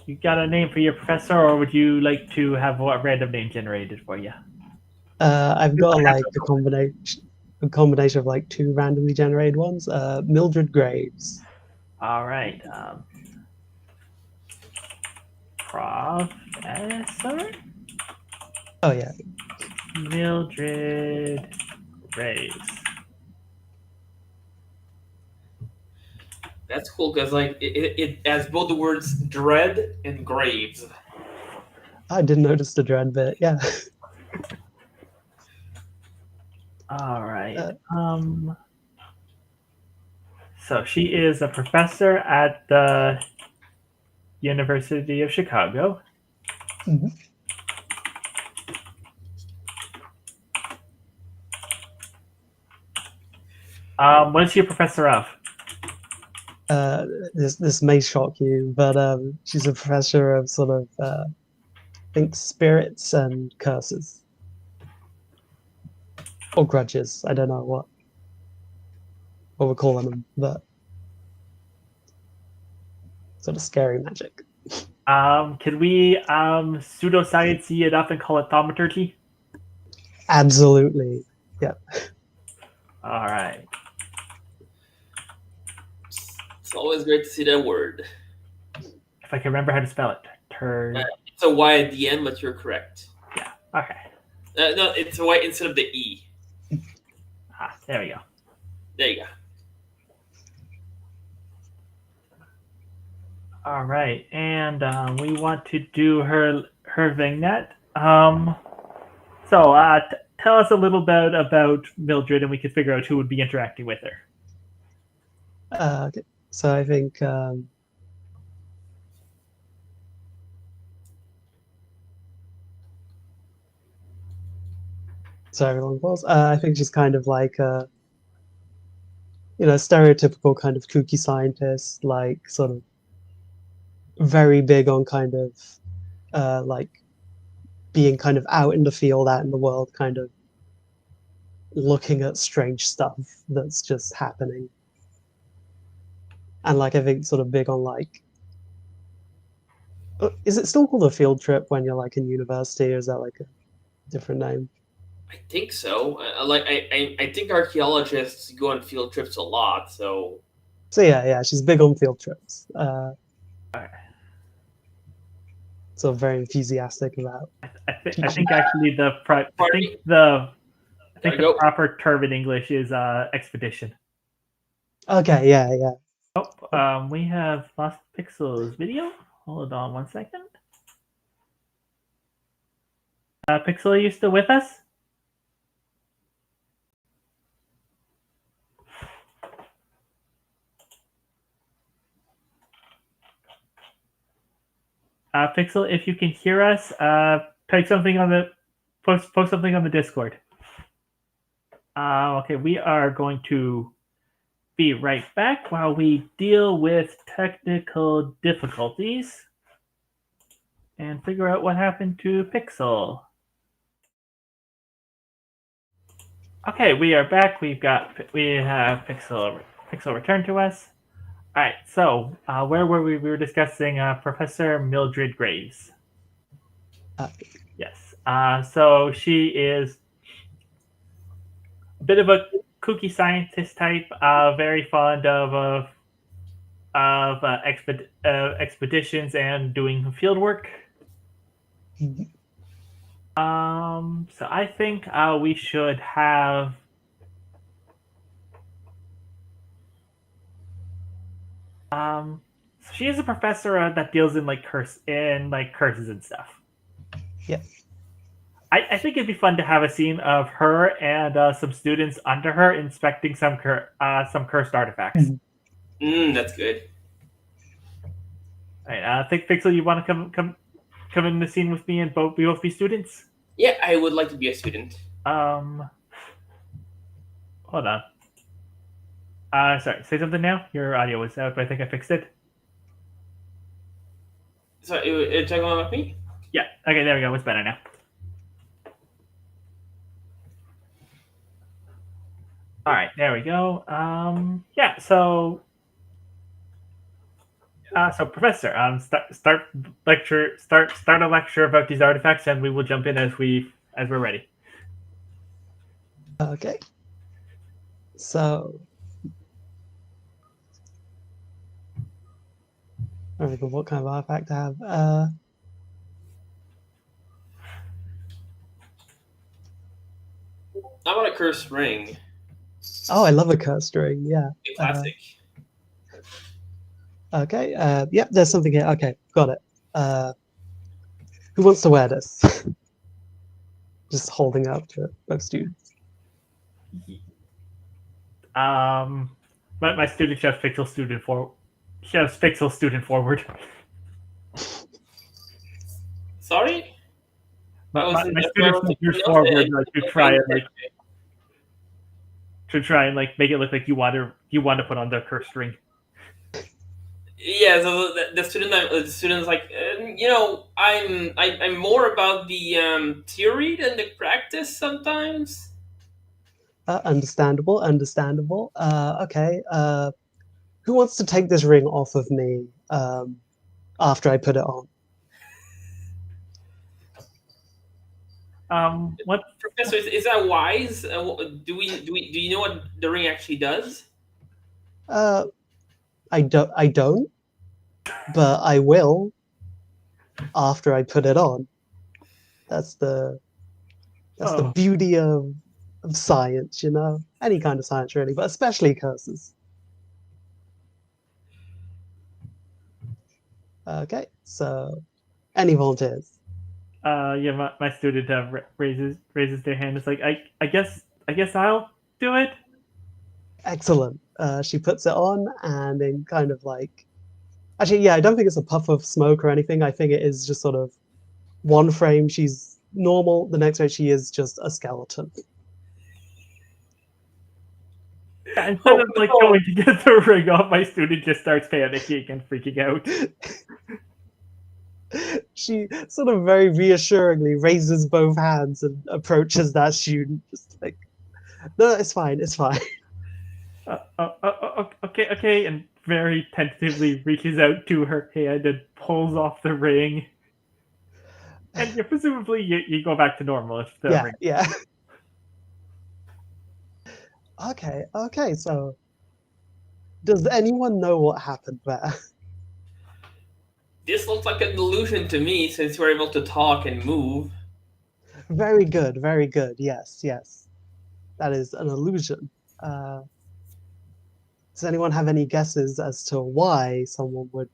You got a name for your professor, or would you like to have a random name generated for you? I've got like a combination of like two randomly generated ones. Mildred Graves. All right. Professor Oh yeah. Mildred Graves. That's cool because like it has both the words dread and graves. I didn't notice the dread bit. Yeah. All right. Uh, So she is a professor at the University of Chicago. mhm. What is she a professor of? This may shock you, but she's a professor of sort of I think spirits and curses or grudges. I don't know what we're calling them, but sort of scary magic. Can we pseudoscience it up and call it thaumaturgy? Absolutely. Yeah. All right. It's always great to see that word. If I can remember how to spell it. Turd. It's a Y at the end, but you're correct. Yeah. Okay. No, it's a Y instead of the E. There we go. There you go. All right, and we want to do her vignette. So tell us a little bit about Mildred, and we can figure out who would be interacting with her. Okay. So I think sorry, long pause. I think she's kind of like stereotypical kind of kooky scientist, like sort of very big on kind of like being kind of out in the field, out in the world, kind of looking at strange stuff that's just happening. And like I think sort of big on like is it still called a field trip when you're like in university, or is that like a different name? I think so. I think archaeologists go on field trips a lot. So So yeah, she's big on field trips. Alright. So very enthusiastic about I teaching. think actually I think the proper term in English is expedition. Okay, yeah. Oh, we have lost Pixel's video. Hold on one second. Pixel, are you still with us? Pixel, if you can hear us, type something on the post something on the Discord. Okay, we are going to be right back while we deal with technical difficulties and figure out what happened to Pixel. Okay, we are back. We have Pixel returned to us. All right, so where were we? We were discussing Professor Mildred Graves. Yes. So she is a bit of a kooky scientist type, very fond of expeditions and doing field work. So I think we should have. So she is a professor that deals in curses and stuff. Yeah. I think it'd be fun to have a scene of her and some students under her inspecting some cursed artifacts. That's good. All right, I think Pixel, you want to come in the scene with me and we both be students? Yeah, I would like to be a student. Hold on. Sorry, say something now. Your audio was out, but I think I fixed it. So it's talking about me. Yeah. Okay, there we go. It's better now. All right, there we go. Yeah. So Professor, start lecture. Start a lecture about these artifacts, and we will jump in as we're ready. Okay. So, very good. What kind of artifact to have? How about a cursed ring? Oh, I love a cursed ring. Yeah. A classic. Okay. Yep. There's something here. Okay, got it. Who wants to wear this? Just holding up to both students. My student shoves Pixel student for shoves Pixel student forward. Sorry. My That's why I student was taking moves notes. forward to Okay, try and okay. make it look like you want to put on the cursed ring. Yeah, so the student's like, I'm more about the theory than the practice sometimes. Understandable. Understandable. Okay. Who wants to take this ring off of me after I put it on? What? Professor, is that wise? Do you know what the ring actually does? Uh, I don't. I don't. But I will after I put it on. That's the Oh, beauty of science, you know. Any kind of science, really, but especially curses. Okay. So, any volunteers? yeah. My student raises their hand. It's like I guess I'll do it. Excellent. She puts it on and then kind of like. Actually, yeah, I don't think it's a puff of smoke or anything. I think it is just sort of one frame she's normal, the next frame she is just a skeleton. Yeah, instead Oh of like no! going to get the ring off, my student just starts panicking and freaking out. She sort of very reassuringly raises both hands and approaches that student, just like, no, it's fine, it's fine. Okay, and very tentatively reaches out to her hand and pulls off the ring. And presumably you go back to normal if the Yeah, ring. yeah. Okay, so does anyone know what happened there? This looks like an illusion to me, since we're able to talk and move. Very good. Yes, yes. That is an illusion. Uh, does anyone have any guesses as to why someone would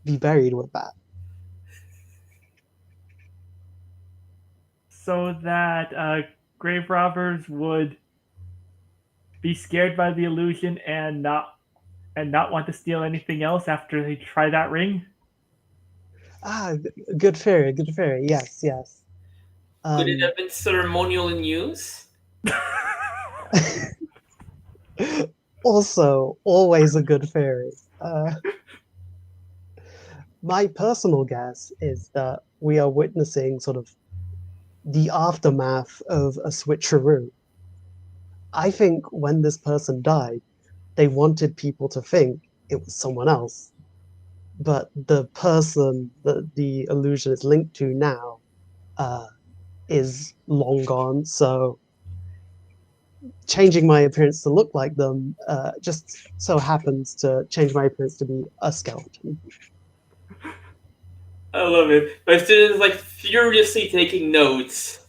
be buried with that? So that grave robbers would be scared by the illusion and not want to steal anything else after they try that ring. Ah, good theory, good theory. Yes, yes. Could it Um, have been ceremonial in use? also, always a good theory. My personal guess is that we are witnessing sort of the aftermath of a switcheroo. I think when this person died, they wanted people to think it was someone else, but the person that the illusion is linked to now uh, is long gone. So changing my appearance to look like them just so happens to change my appearance to be a skeleton. I love it. My student is like furiously taking notes.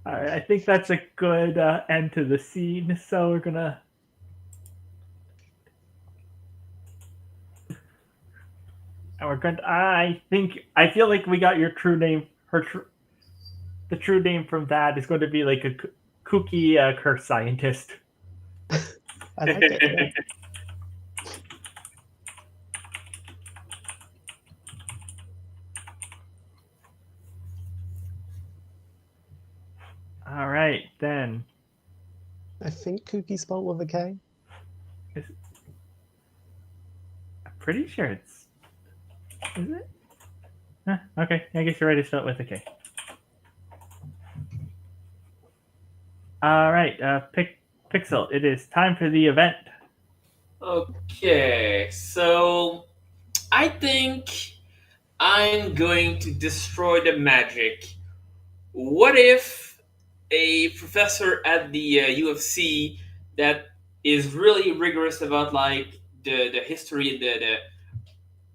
All right, I think that's a good end to the scene. So we're gonna. And we're going. I feel like we got your true name. The true name from that is going to be like a kooky curse scientist. I like it. Yeah. All right, then. I think Kooky spelled with a K. pretty sure it's. Is it? Huh, okay, I guess you're right. It's spelled with a K. All right, Pixel. It is time for the event. Okay, so I think I'm going to destroy the magic. What if a professor at the UFC that is really rigorous about like the history and the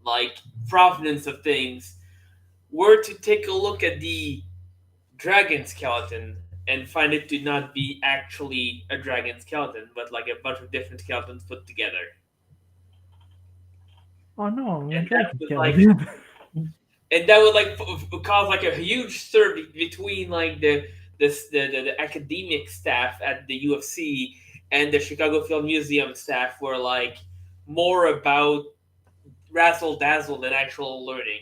like provenance of things were to take a look at the dragon skeleton and find it to not be actually a dragon skeleton, but like a bunch of different skeletons put together. Oh no, a And that dragon would like skeleton. and that would like cause like a huge stir between like the academic staff at the UFC and the Chicago Film Museum staff were like more about razzle dazzle than actual learning.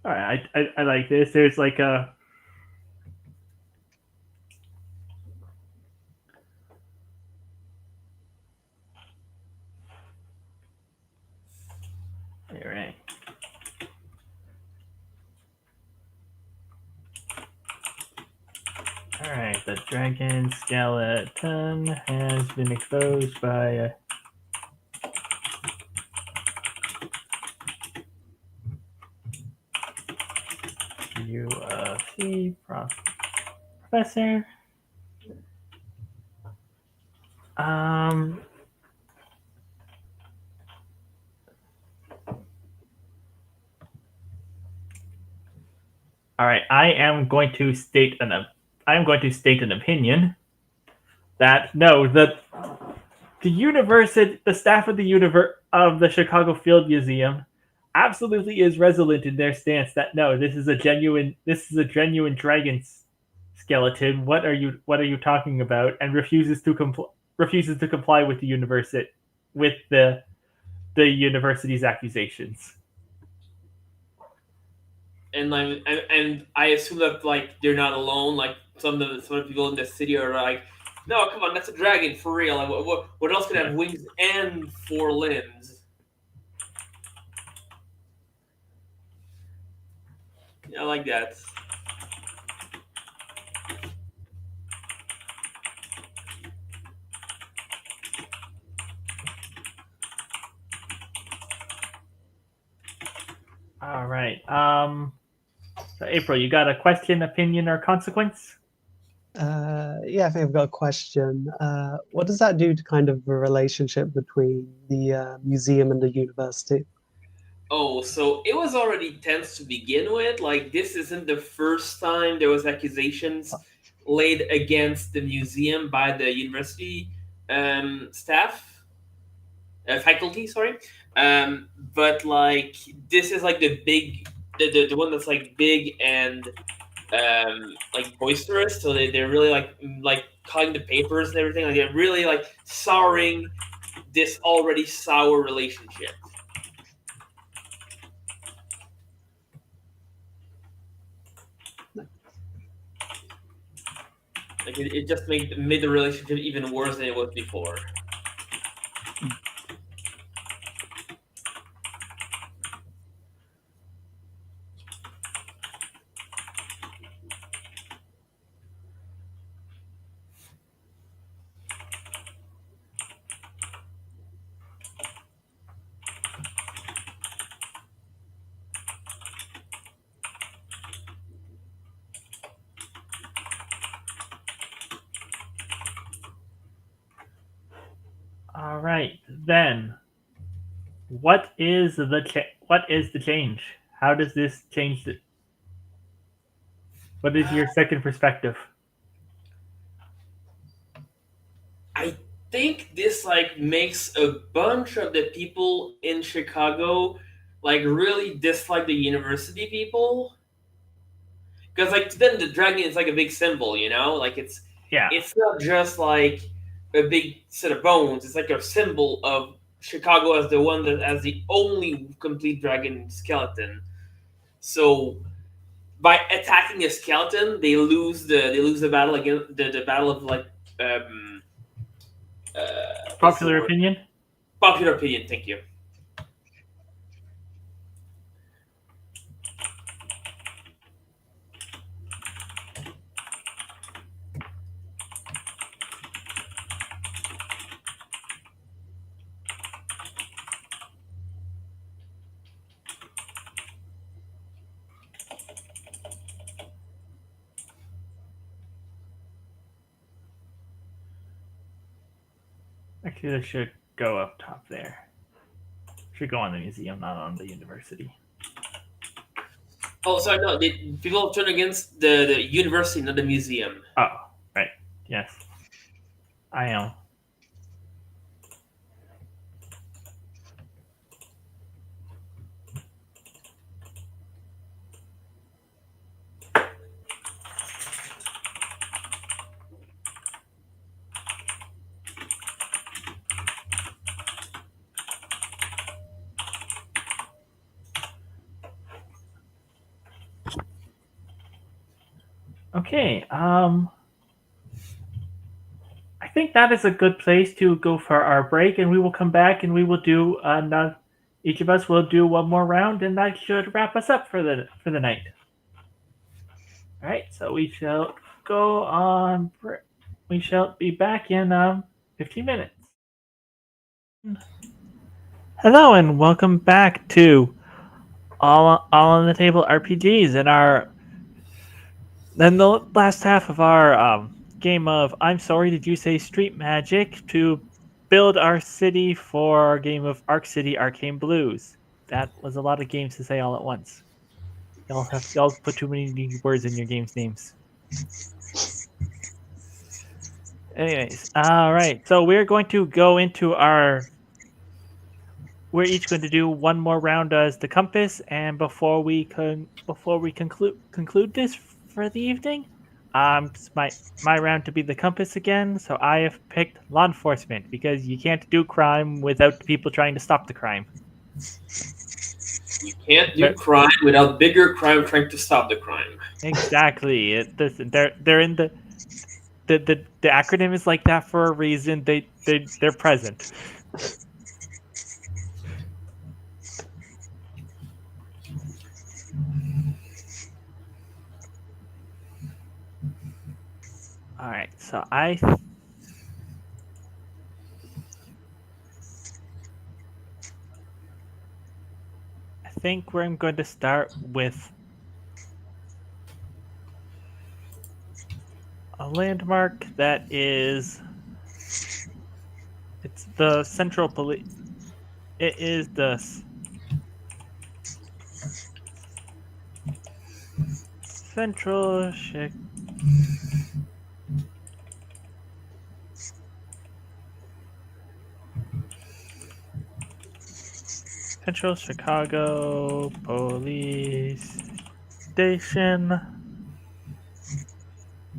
All right, I like this. There's like a. All right. All right, the dragon skeleton has been exposed by. UFC professor. Um. All right, I am going to state an opinion that no, the university, the staff of the Chicago Field Museum, absolutely is resolute in their stance that no, this is a genuine dragon skeleton. What are you talking about? And refuses to comply with the university with the university's accusations. And like and I assume that like they're not alone. Like some of the people in the city are like, no, come on, that's a dragon for real. Like, what else can have wings and four limbs? Yeah, I like that. All right. So April, you got a question, opinion, or consequence? Yeah, I think I've got a question. What does that do to kind of the relationship between the museum and the university? Oh, so it was already tense to begin with. Like this isn't the first time there was accusations laid against the museum by the university staff, faculty. Sorry, but like this is like the one that's like big and like boisterous. So they're really like calling the papers and everything. Like they're really like souring this already sour relationship. Like it just made the relationship even worse than it was before. All right, then. What is the change? How does this change the? What is your second perspective? I think this like makes a bunch of the people in Chicago like really dislike the university people because like to them the dragon is like a big symbol, you know, like Yeah. it's not just like a big set of bones. It's like a symbol of Chicago as the one that as the only complete dragon skeleton. So by attacking a skeleton, they lose the battle against the battle of like what's the Popular word? opinion. Popular opinion. Thank you. Actually, this should go up top there. Should go on the museum, not on the university. Oh, sorry, no. People turn against the university, not the museum. Oh, right. Yes. I am. Okay, I think that is a good place to go for our break, and we will come back and we will do another. Each of us will do one more round, and that should wrap us up for the night. All right, so we shall go on. We shall be back in 15 minutes. Hello, and welcome back to all on the table RPGs and our. Then the last half of our game of I'm sorry, did you say street magic to build our city for our game of Arc City Arcane Blues. That was a lot of games to say all at once. Y'all put too many words in your games names. Anyways, all right. So we're going to go into our. We're each going to do one more round as the compass, and before we conclude this for the evening, it's my round to be the compass again. So I have picked law enforcement because you can't do crime without people trying to stop the crime. You can't do crime without bigger crime trying to stop the crime. Exactly. They're in the acronym is like that for a reason. They're present. All right, so I think we're going to start with a landmark that is. It's the Central Police. It is the Central Central Chicago Police Station,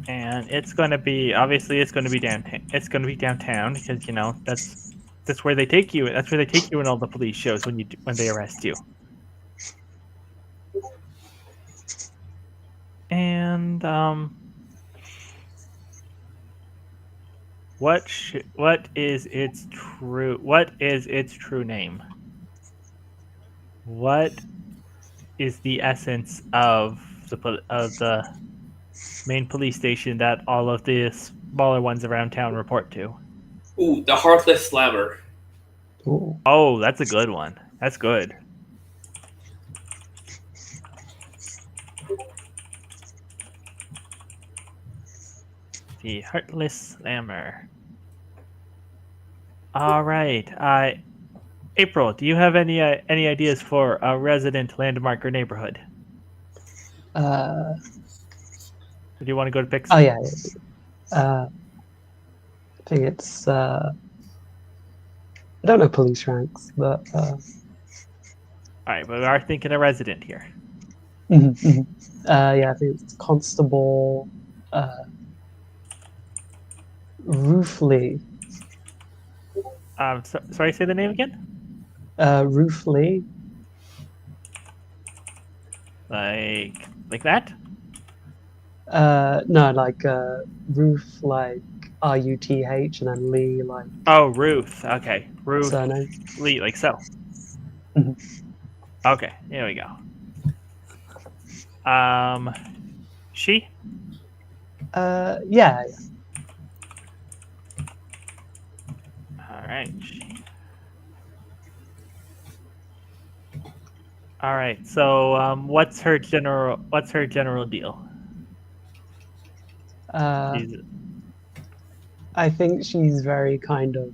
and it's going to be it's going to be downtown. It's going to be downtown because that's where they take you. That's where they take you in all the police shows when they arrest you. And what is its true name? What is the essence of the main police station that all of the smaller ones around town report to? Ooh, the Heartless Slammer. Ooh. Oh, that's a good one. That's good. The Heartless Slammer. All right. April, do you have any ideas for a resident landmark or neighborhood? Or do you want to go to pick? Oh yeah. I think it's. I don't know police ranks, but. All right, but we are thinking a resident here. Yeah, I think it's Constable. Roofley. Sorry, say the name again. Roofley. Like that? No, like roof, like RUTH, and then Lee, like. Oh, Ruth. Okay. Ruth surname. Lee, like so. Mhm. Okay, here we go. She? Yeah. All right. She. All right. So, what's her general deal? Uh, She's I think she's very kind of.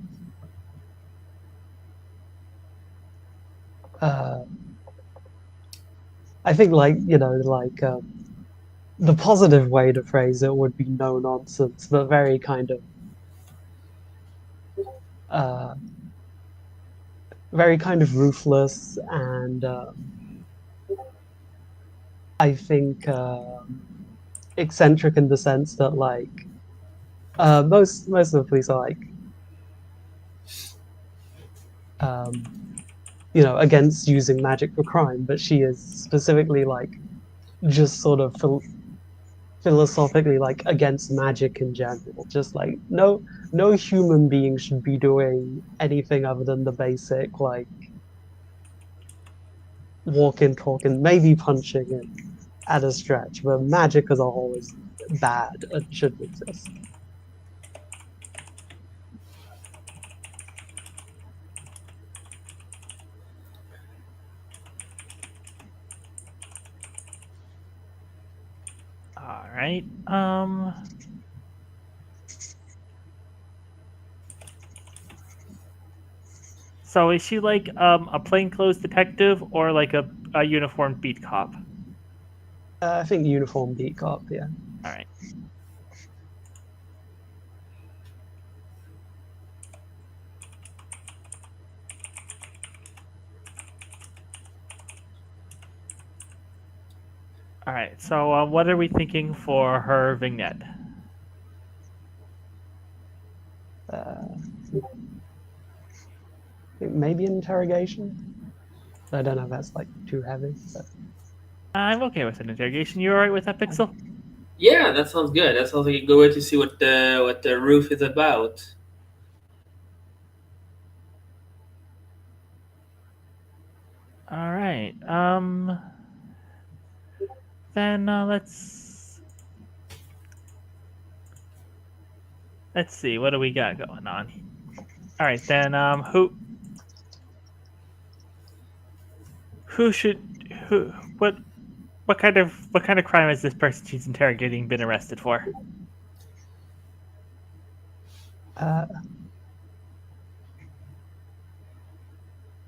Uh, I think the positive way to phrase it would be no nonsense, but very kind of uh, very kind of ruthless, and I think eccentric in the sense that most of the police are um, against using magic for crime, but she is specifically just sort of philosophically against magic in general. Just no human being should be doing anything other than the basic walking, talking, maybe punching it at a stretch, but magic as a whole is bad and shouldn't exist. all right. So is she like a plainclothes detective or like a uniformed beat cop? I think uniform beat cop, yeah. All right. All right. So what are we thinking for her vignette? Uh, maybe an interrogation. I don't know if that's too heavy, but I'm okay with an interrogation. You all right with that, Pixel? Yeah, that sounds good. That sounds like a good way to see what the roof is about. All right. Then let's see. What do we got going on? All right. Then who should who what kind of crime has this person she's interrogating been arrested for? uh,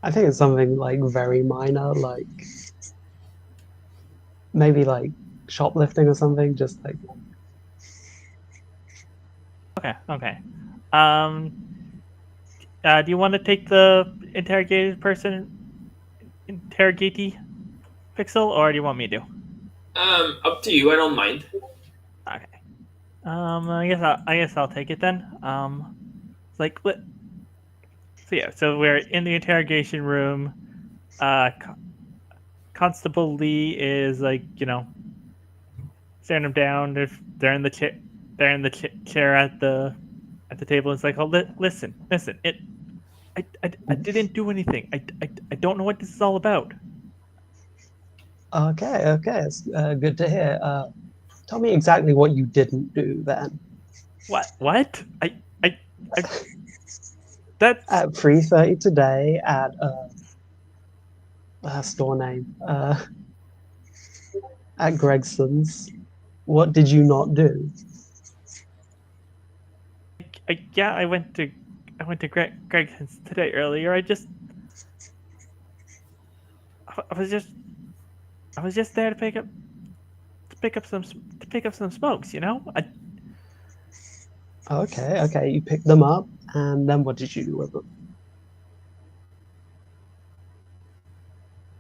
I think it's something very minor, maybe shoplifting or something. Just Okay. Okay. Um. Do you want to take the interrogated person interrogatee Pixel, or do you want me to? Up to you. I don't mind. Okay. I guess I'll take it then. It's like what? So yeah. So we're in the interrogation room. Constable Lee is staring him down. They're in the chair. They're in the chair at the table. It's like, oh, listen. I didn't do anything. I don't know what this is all about. okay, okay, it's good to hear. Tell me exactly what you didn't do then. What? I that's At 3:30 today at store name at Gregson's. What did you not do? yeah. I went to Greg's today earlier. I was just I was just there to pick up some smokes. You know. Okay, okay, you picked them up, and then what did you do with them?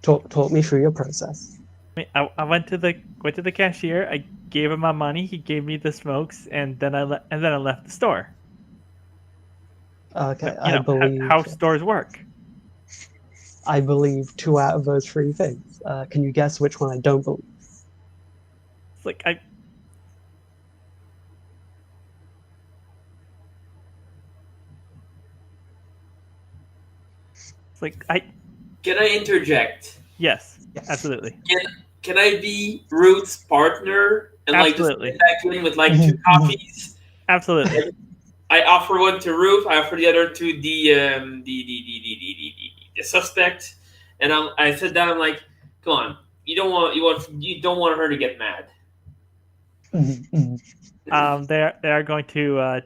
Talk me through your process. I went to the cashier. I gave him my money. He gave me the smokes, and then I left the store. Okay, You know how stores work. I believe two out of those three things. Can you guess which one I don't believe? It's like like Can I interject? yes, Yes. absolutely, Can I be Ruth's partner and like just absolutely, get back in with like 2 Mhm, mhm. copies? absolutely. I offer one to Ruth. I offer the other to the suspect, and I sit down. I'm like, come on, you don't want her to get mad. Mhm, mhm. They are going to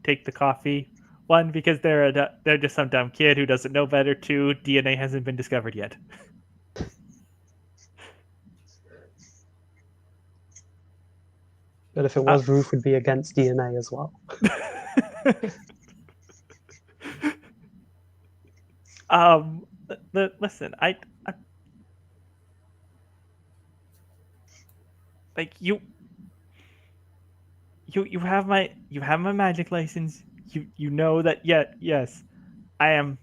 take the coffee. One, because they're just some dumb kid who doesn't know better. Two, DNA hasn't been discovered yet. But if it Uh, was, Ruth would be against DNA as well. Listen, I like you have my magic license. You know that. Yes, I am.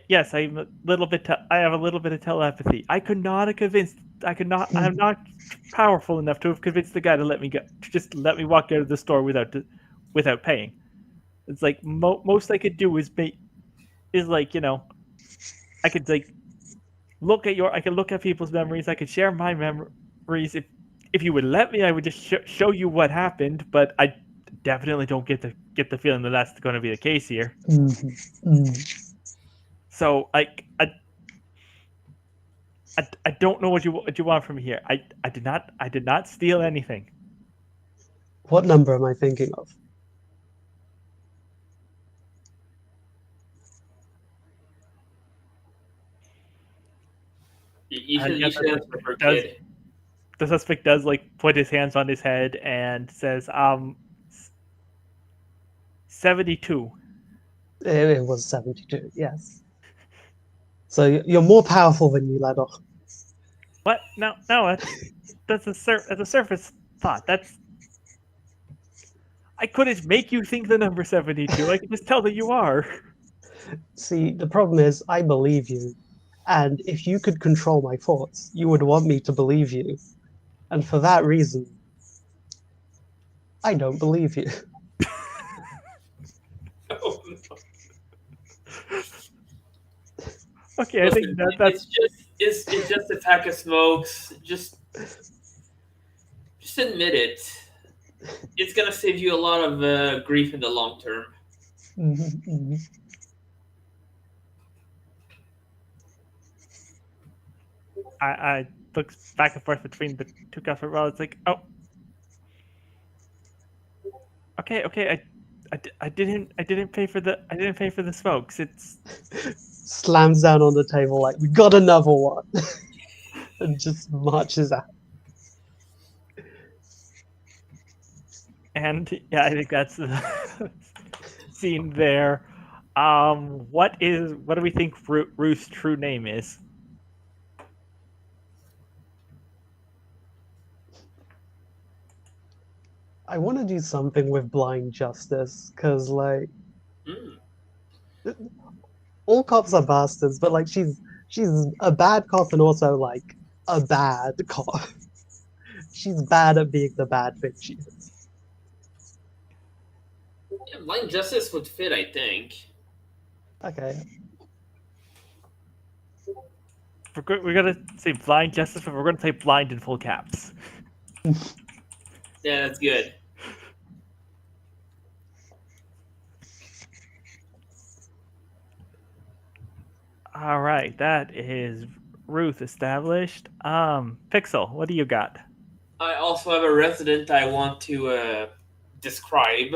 Yes, I'm a little bit. I have a little bit of telepathy. I could not have convinced. I could not. I'm not powerful enough to have convinced the guy to let me go. To just let me walk out of the store without paying. It's like most I could do is like I could like I could look at people's memories. I could share my memories. If you would let me, I would just show you what happened. But I definitely don't get the feeling that that's going to be the case here. Mhm, mhm. So I don't know what you want from me here. I did not steal anything. What number am I thinking of? You Yes, should answer her, does kid. the suspect does like put his hands on his head and says 72. It was 72, yes. So you're more powerful than you let on. What? No, that's a surface thought. That's I couldn't make you think the number 72. I could just tell that you are. See, the problem is, I believe you. And if you could control my thoughts, you would want me to believe you. And for that reason, I don't believe you. Oh, no. Okay, I think Listen, that's it's just a pack of smokes. Just admit it. It's gonna save you a lot of grief in the long term. Mhm, mhm. I look back and forth between the two cups. Well, it's like, oh, okay. I didn't pay for the smokes. It's Slams down on the table like, we got another one. And just marches out. and yeah, I think that's the scene there. What do we think Ruth's true name is? I want to do something with blind justice, because, like, Mm. all cops are bastards, but, like, she's a bad cop and also, like, a bad cop. She's bad at being the bad thing she is. Yeah, blind justice would fit, I think. Okay. We're gonna say blind justice, but we're gonna say blind in full caps. Yeah, that's good. All right, that is Ruth established. Pixel, what do you got? I also have a resident I want to describe,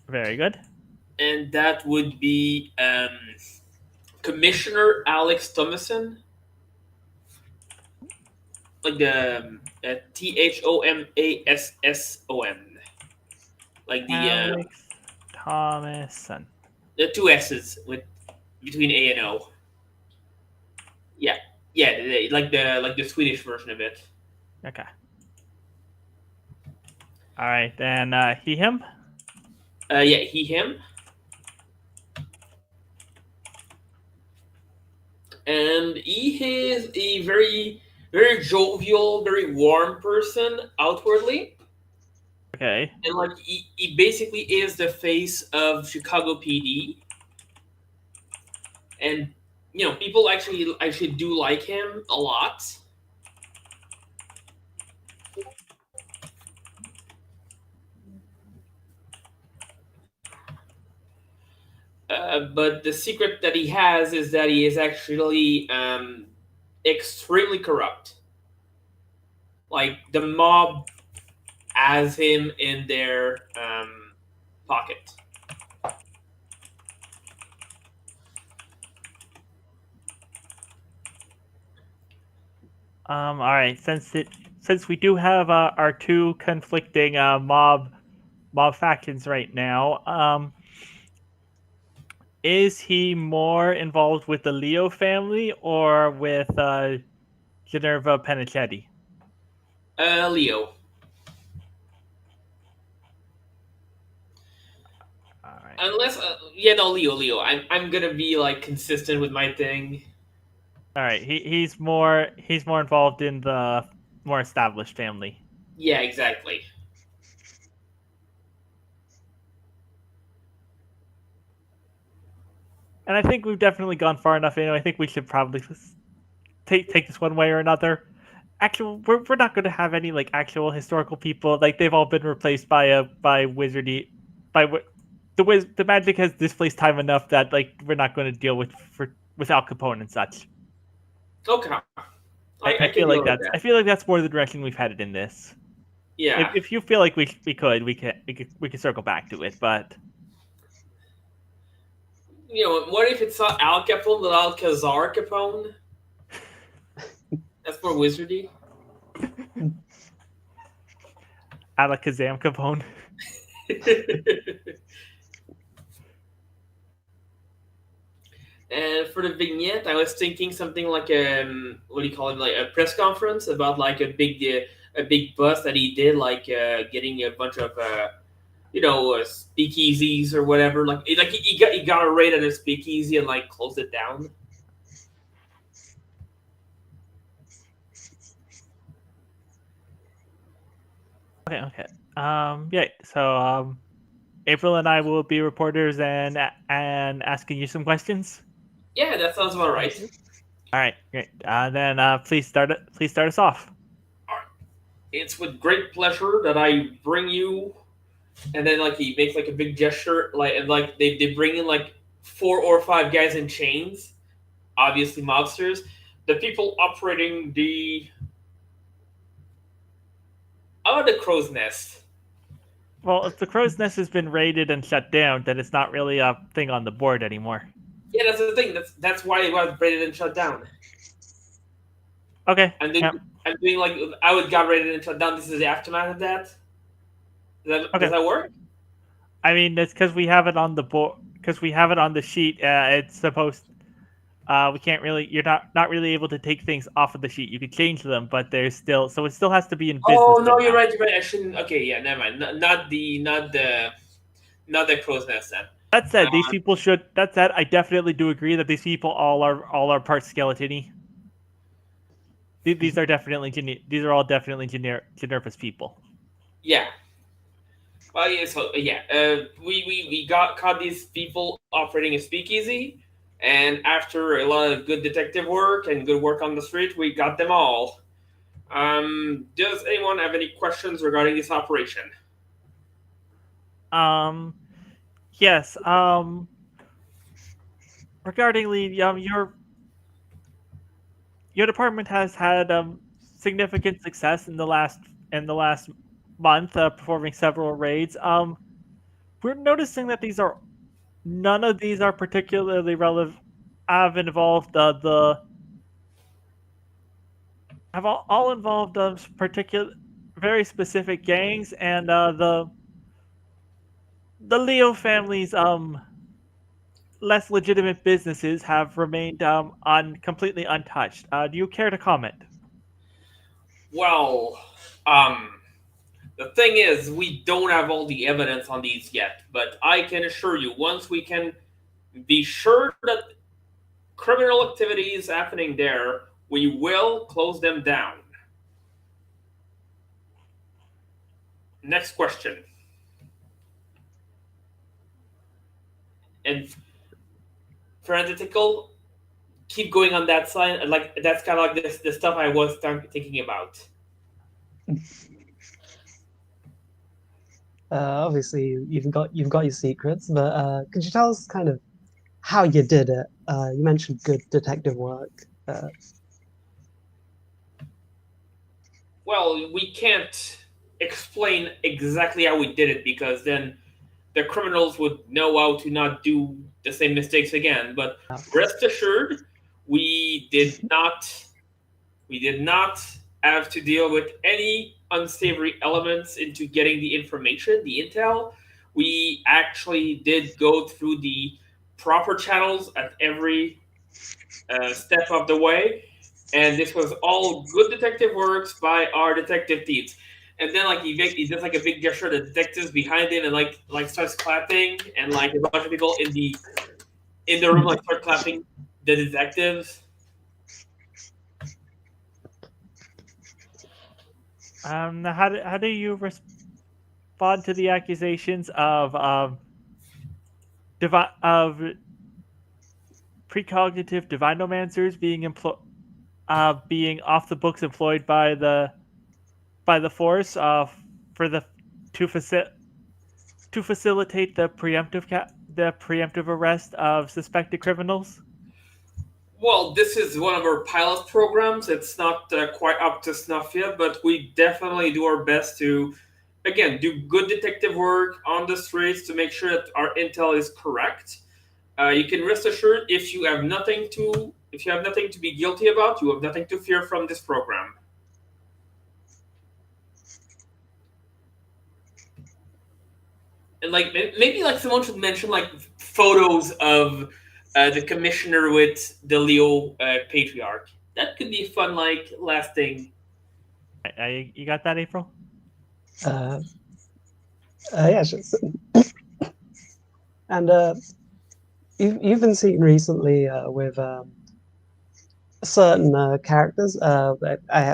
Very good. and that would be Commissioner Alex Thomason, like the Thomasson, like Alex Thomason. the two S's with between A and O. Yeah, yeah, like the Swedish version of it. Okay. All right, then he him. Yeah, he him, and he is a very jovial, very warm person outwardly, Okay. and like he basically is the face of Chicago PD. and people actually do like him a lot. But the secret that he has is that he is actually extremely corrupt. Like the mob has him in their pocket. All right. Since we do have our two conflicting mob factions right now, is he more involved with the Leo family or with Generva Penichetti? Leo. All right. Unless, yeah, no, Leo. I'm gonna be like consistent with my thing. All right. He's more involved in the more established family. Yeah, exactly. And I think we've definitely gone far enough. I think we should probably take this one way or another. Actually, we're not going to have any like actual historical people. Like they've all been replaced by wizardy by the magic has displaced time enough that like we're not going to deal with Al Capone and such. Okay, I I can feel like deal with that. that's more the direction we've headed in this. Yeah. If you feel like we could circle back to it, but What if it's not Al Capone but Alcazar Capone? That's more wizardy. Alakazam Capone. And for the vignette, I was thinking something like what do you call it, like a press conference about like a big bust that he did, like getting a bunch of speakeasies or whatever. Like he got a raid at a speakeasy and like closed it down. Okay. Yeah. So April and I will be reporters and asking you some questions. Yeah, that sounds about right. All right, great. Then please start us off. All right. It's with great pleasure that I bring you, and then like he makes like a big gesture, like and like they bring in like 4 or 5 guys in chains, obviously mobsters. The people operating the crow's nest. Well, if the crow's nest has been raided and shut down, then it's not really a thing on the board anymore. Yeah, that's the thing. That's why it was raided and shut down. Okay. I'm doing, Yeah. I'm doing like I would got raided and shut down. This is the aftermath of that. Okay. Does that work? I mean, it's because we have it on the board. Because we have it on the sheet. It's supposed. We can't really. You're not really able to take things off of the sheet. You can change them, but there's still. So it still has to be in business. Oh no, you're somehow. right. You're right. I shouldn't. Okay, yeah, never mind. Not the crow's nest then. That said, these people should. That said, I definitely do agree that these people all are part skeletony. These are definitely these are all definitely Genervous people. Yeah. Well, yeah. So yeah, we got caught these people operating a speakeasy, and after a lot of good detective work and good work on the street, we got them all. Does anyone have any questions regarding this operation? Yes. Regarding Lee, your department has had significant success in the last month, performing several raids. We're noticing that none of these are particularly relevant. Have involved have all involved particular very specific gangs, and the Leo family's less legitimate businesses have remained completely untouched. Do you care to comment? Well, the thing is, we don't have all the evidence on these yet, but I can assure you, once we can be sure that criminal activity is happening there, we will close them down. Next question. And parenthetical, keep going on that side. Like that's kind of like this the stuff I was thinking about. Obviously, you've got your secrets, but could you tell us kind of how you did it? You mentioned good detective work. Well, we can't explain exactly how we did it because then the criminals would know how to not do the same mistakes again. But rest assured, we did not we did not have to deal with any unsavory elements into getting the information, the intel. We actually did go through the proper channels at every step of the way, and this was all good detective works by our detective teams. And then like he does like a big gesture, the detectives behind him, and like starts clapping, and like a bunch of people in the room like start clapping the detectives. How do you respond to the accusations of of precognitive divinomancers being off the books, employed by the force for the to facilitate the preemptive arrest of suspected criminals? Well, this is one of our pilot programs. It's not quite up to snuff yet, but we definitely do our best to, again, do good detective work on the streets to make sure that our intel is correct. You can rest assured if you have nothing to be guilty about, you have nothing to fear from this program. And like maybe like someone should mention like photos of the commissioner with the Leo patriarch. That could be fun, like last thing. You got that, April? Uh, yeah, sure. And you've been seen recently with certain characters. I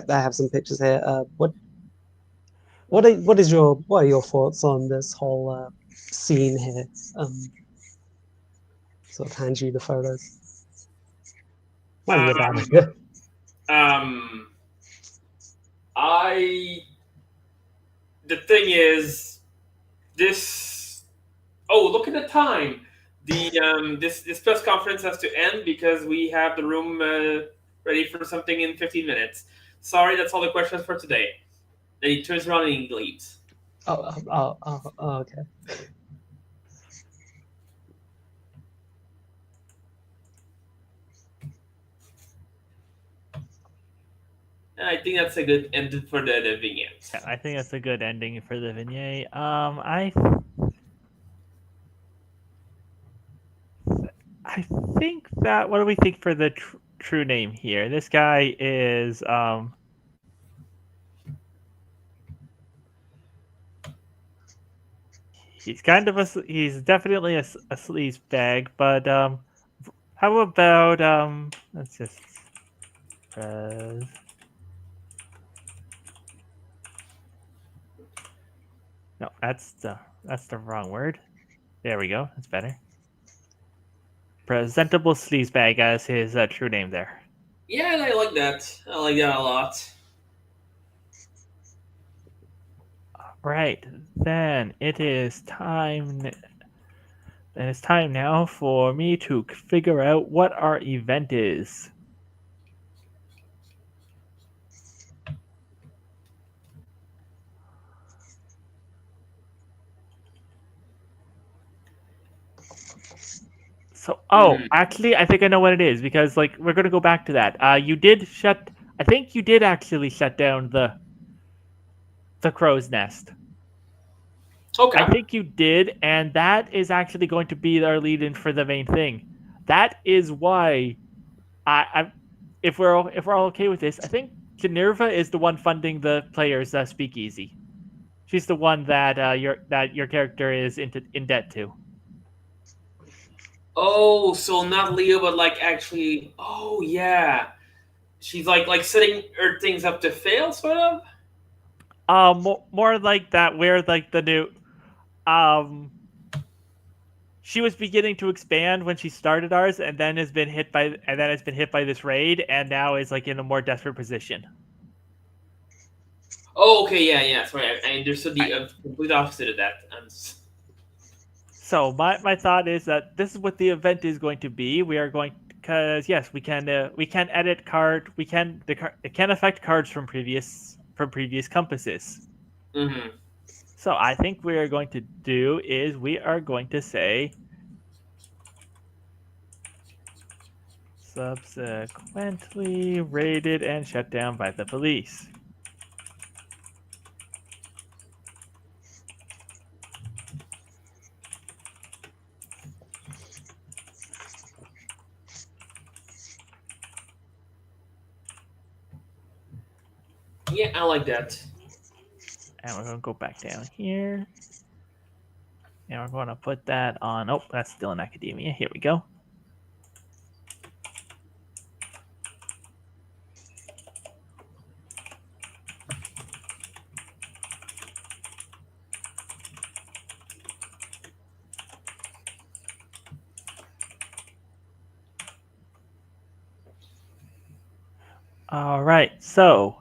have some pictures here. What are your thoughts on this whole scene here? Sort of hand you the photos. Well, you're down Um, here. um, I the thing is this. Oh, look at the time. This press conference has to end because we have the room ready for something in 15 minutes. Sorry, that's all the questions for today. Then he turns around and he leaves. Okay. And I think that's a good end for the vignette. Yeah, I think that's a good ending for the vignette. I think that, what do we think for the true name here? This guy is he's definitely a sleaze bag, but how about let's just uh, no, that's the wrong word. There we go. That's better. Presentable sleazebag as his true name there. Yeah, I like that. I like that a lot. Right, then it's time now for me to figure out what our event is. So, Hmm. actually, I think I know what it is, because like we're gonna go back to that. You did shut. I think you did actually shut down the crow's nest. I Okay. think you did, and that is actually going to be our lead-in for the main thing. That is why I if we're all okay with this, I think Geneva is the one funding the players' speakeasy. She's the one that your character is in debt to. Oh, so not Leo, but like actually. Oh yeah, she's like setting her things up to fail, sort of. More like that. Where like the new um she was beginning to expand when she started ours, and then has been hit by this raid, and now is like in a more desperate position. Oh, okay, yeah. Sorry, I understood the Right. complete opposite of that. So my thought is that this is what the event is going to be. We are going because yes, we can edit card. It can affect cards from previous compasses. Mm-hmm. So I think we are going to do is we are going to say subsequently raided and shut down by the police. Yeah, I like that. And we're going to go back down here. And we're going to put that on. Oh, that's still in academia. Here we go. All right. So,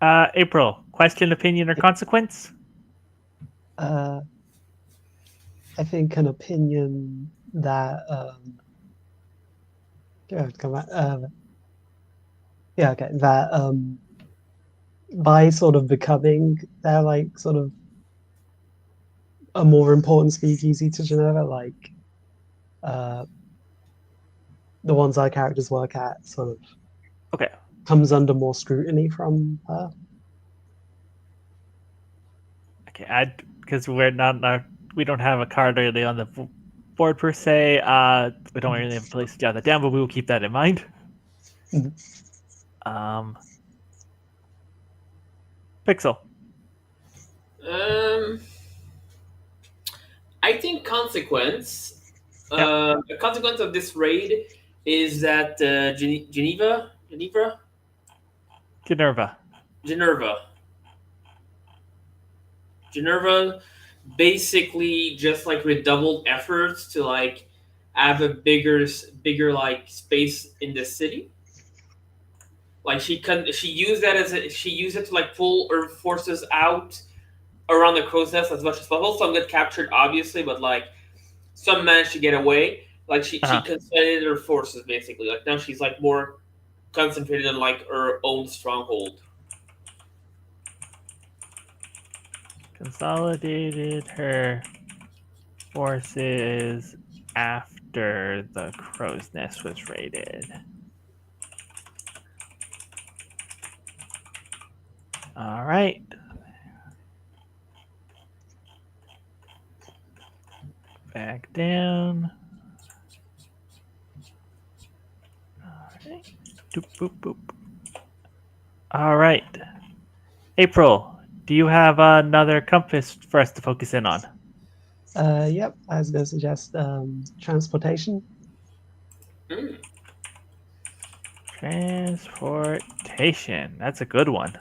April, question, opinion, or consequence? I think an opinion that come back. Yeah, okay. That by sort of becoming they're like sort of a more important speakeasy to Geneva, like uh the ones our characters work at sort of Okay. comes under more scrutiny from her. Okay. Because we don't have a card really on the board per se. We don't really have a place to jot that down, but we will keep that in mind. Mhm. Pixel. I think consequence. Yep. A consequence of this raid is that Geneva, Generva. Generva, Generva, basically just like redoubled efforts to like have a bigger like space in the city. Like she used that she used it to like pull her forces out around the crow's nest as much as possible. Some get captured, obviously, but like some managed to get away. Like she Uh-huh. consolidated her forces basically. Like now she's like more concentrated on like her own stronghold. Consolidated her forces after the crow's nest was raided. All right. Back down. All right. Doop, boop, boop. All right. April, do you have another compass for us to focus in on? Yep, I was going to suggest transportation. Mm. Transportation. That's a good one.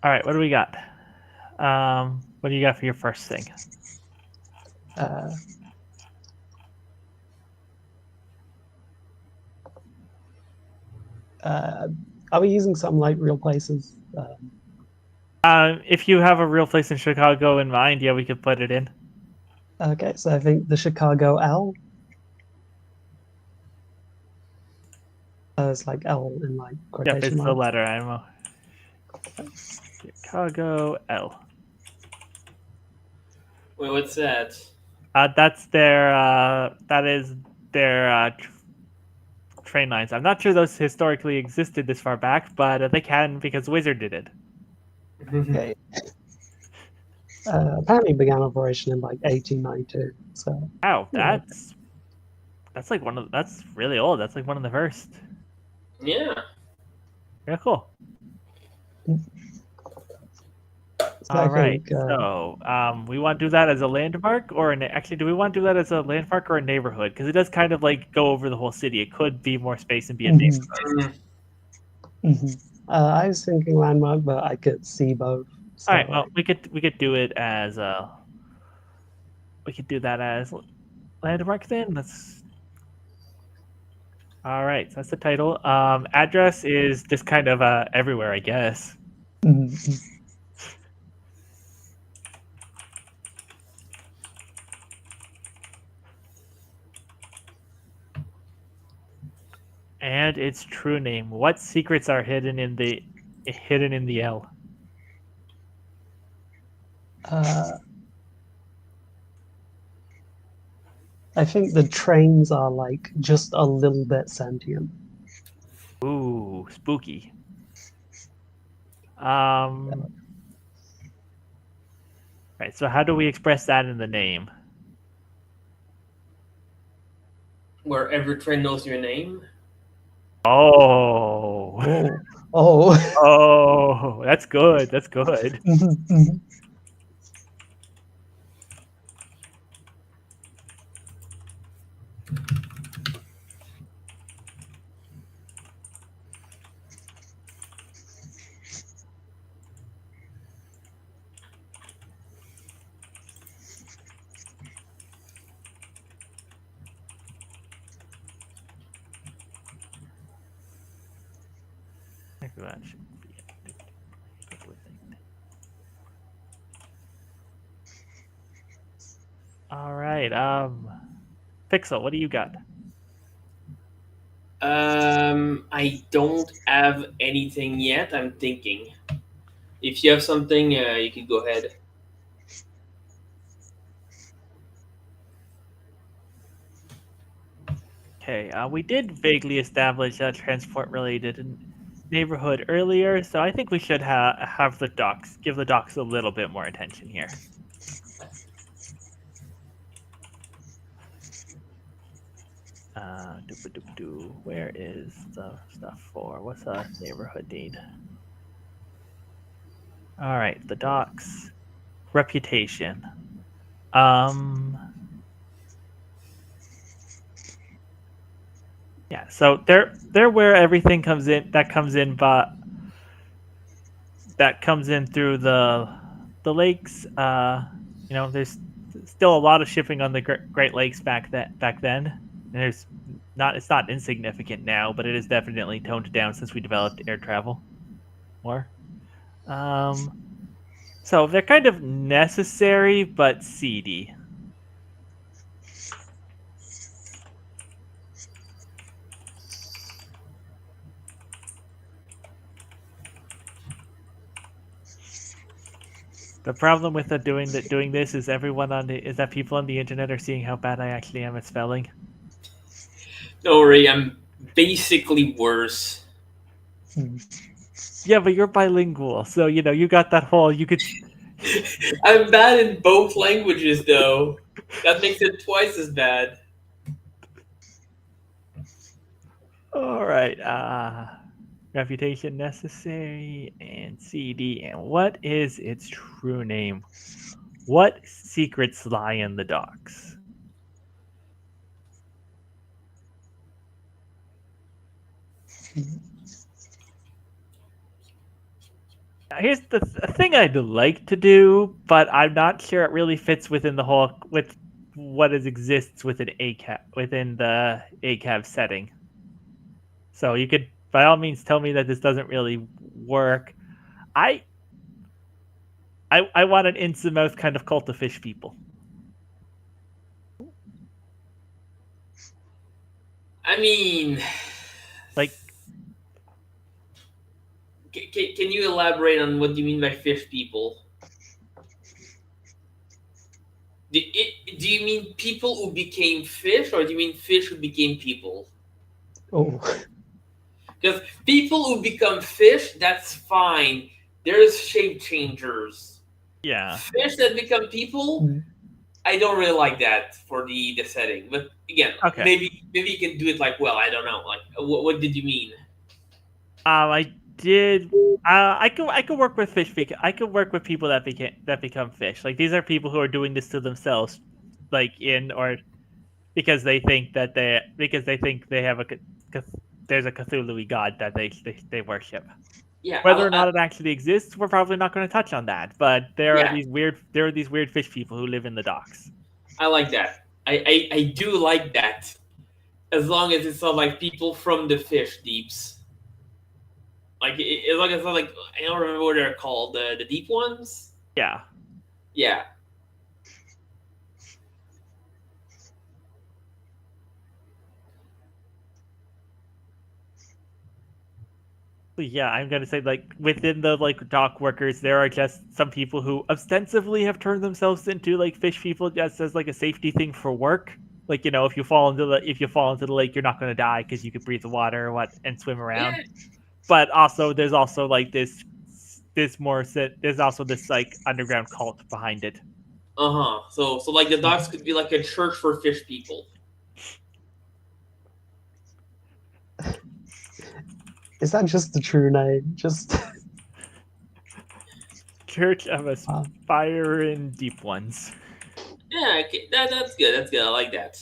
All right, what do we got? What do you got for your first thing? Uh, are we using some like real places? If you have a real place in Chicago in mind, yeah, we could put it in. Okay, so I think the Chicago L. It's like L in like Yep, quotation it's the marks. letter IMO. Chicago L. Wait, what's that? That's their. That is their train lines. I'm not sure those historically existed this far back, but they can because Wizard did it. Okay. Apparently began operation in like 1892. So Wow, yeah, that's That's like that's really old. That's like one of the first. Yeah. Yeah, cool. So I All right. think So, we want to do that as a landmark, or actually, do we want to do that as a landmark or a neighborhood? Because it does kind of like go over the whole city. It could be more space and be a neighborhood. I was thinking landmark, but I could see both. All So right. Well, we could do it as we could do that as landmark then. Let's. All right. So that's the title. Address is just kind of everywhere, I guess. mhm. And its true name. What secrets are hidden in the L? I think the trains are like just a little bit sentient. Ooh, spooky. Right. So how do we express that in the name? Where every train knows your name. Oh. Oh, oh. Oh, that's good. That's good. Mhm, mhm. That should be it. All right. Pixel, what do you got? I don't have anything yet. I'm thinking. If you have something, you can go ahead. Okay. We did vaguely establish a transport-related neighborhood earlier, so I think we should have the docks give the docks a little bit more attention here. Where is the stuff for? What's a neighborhood need? All right, the docks. Reputation. Yeah, so they're where everything comes in but that comes in through the lakes. There's still a lot of shipping on the Great Lakes back then. And it's not insignificant now, but it is definitely toned down since we developed air travel more. So they're kind of necessary but seedy. The problem with doing this is is that people on the internet are seeing how bad I actually am at spelling. Don't worry, I'm basically worse. Yeah, but you're bilingual, so you got that whole you could. I'm bad in both languages, though. That makes it twice as bad. All right. Reputation necessary and CD. And what is its true name? What secrets lie in the docks? Here's the thing I'd like to do, but I'm not sure it really fits within the whole with what exists within within the ACAB setting. So you could, by all means, tell me that this doesn't really work. I want an Innsmouth kind of cult of fish people. I mean, Like, can you elaborate on what you mean by fish people? Do you mean people who became fish, or do you mean fish who became people? Oh, Because people who become fish, that's fine. There's shape changers. yeah. Fish that become people, Mm. I don't really like that for the setting. But again, Okay. maybe you can do it like well. I don't know. Like what did you mean? I did. I could work with fish. I could work with people that become fish. Like these are people who are doing this to themselves, like in or because they think they have there's a Cthulhu god that they worship. Yeah, Whether or not it actually exists, we're probably not going to touch on that. But yeah, there are these weird fish people who live in the docks. I like that. I do like that. As long as it's not like people from the fish deeps. Like as long as it's not like I don't remember what they're called. The deep ones. Yeah. Yeah. Yeah, I'm gonna say like within the like dock workers, there are just some people who ostensibly have turned themselves into like fish people just as like a safety thing for work. Like if you fall into the lake, you're not gonna die because you can breathe the water or what and swim around. Yeah. But also, there's also like there's also this like underground cult behind it. So like the docks could be like a church for fish people. Is that just the true name? Just Church of Aspiring Deep Ones. Yeah. Okay. That's good. That's good. I like that.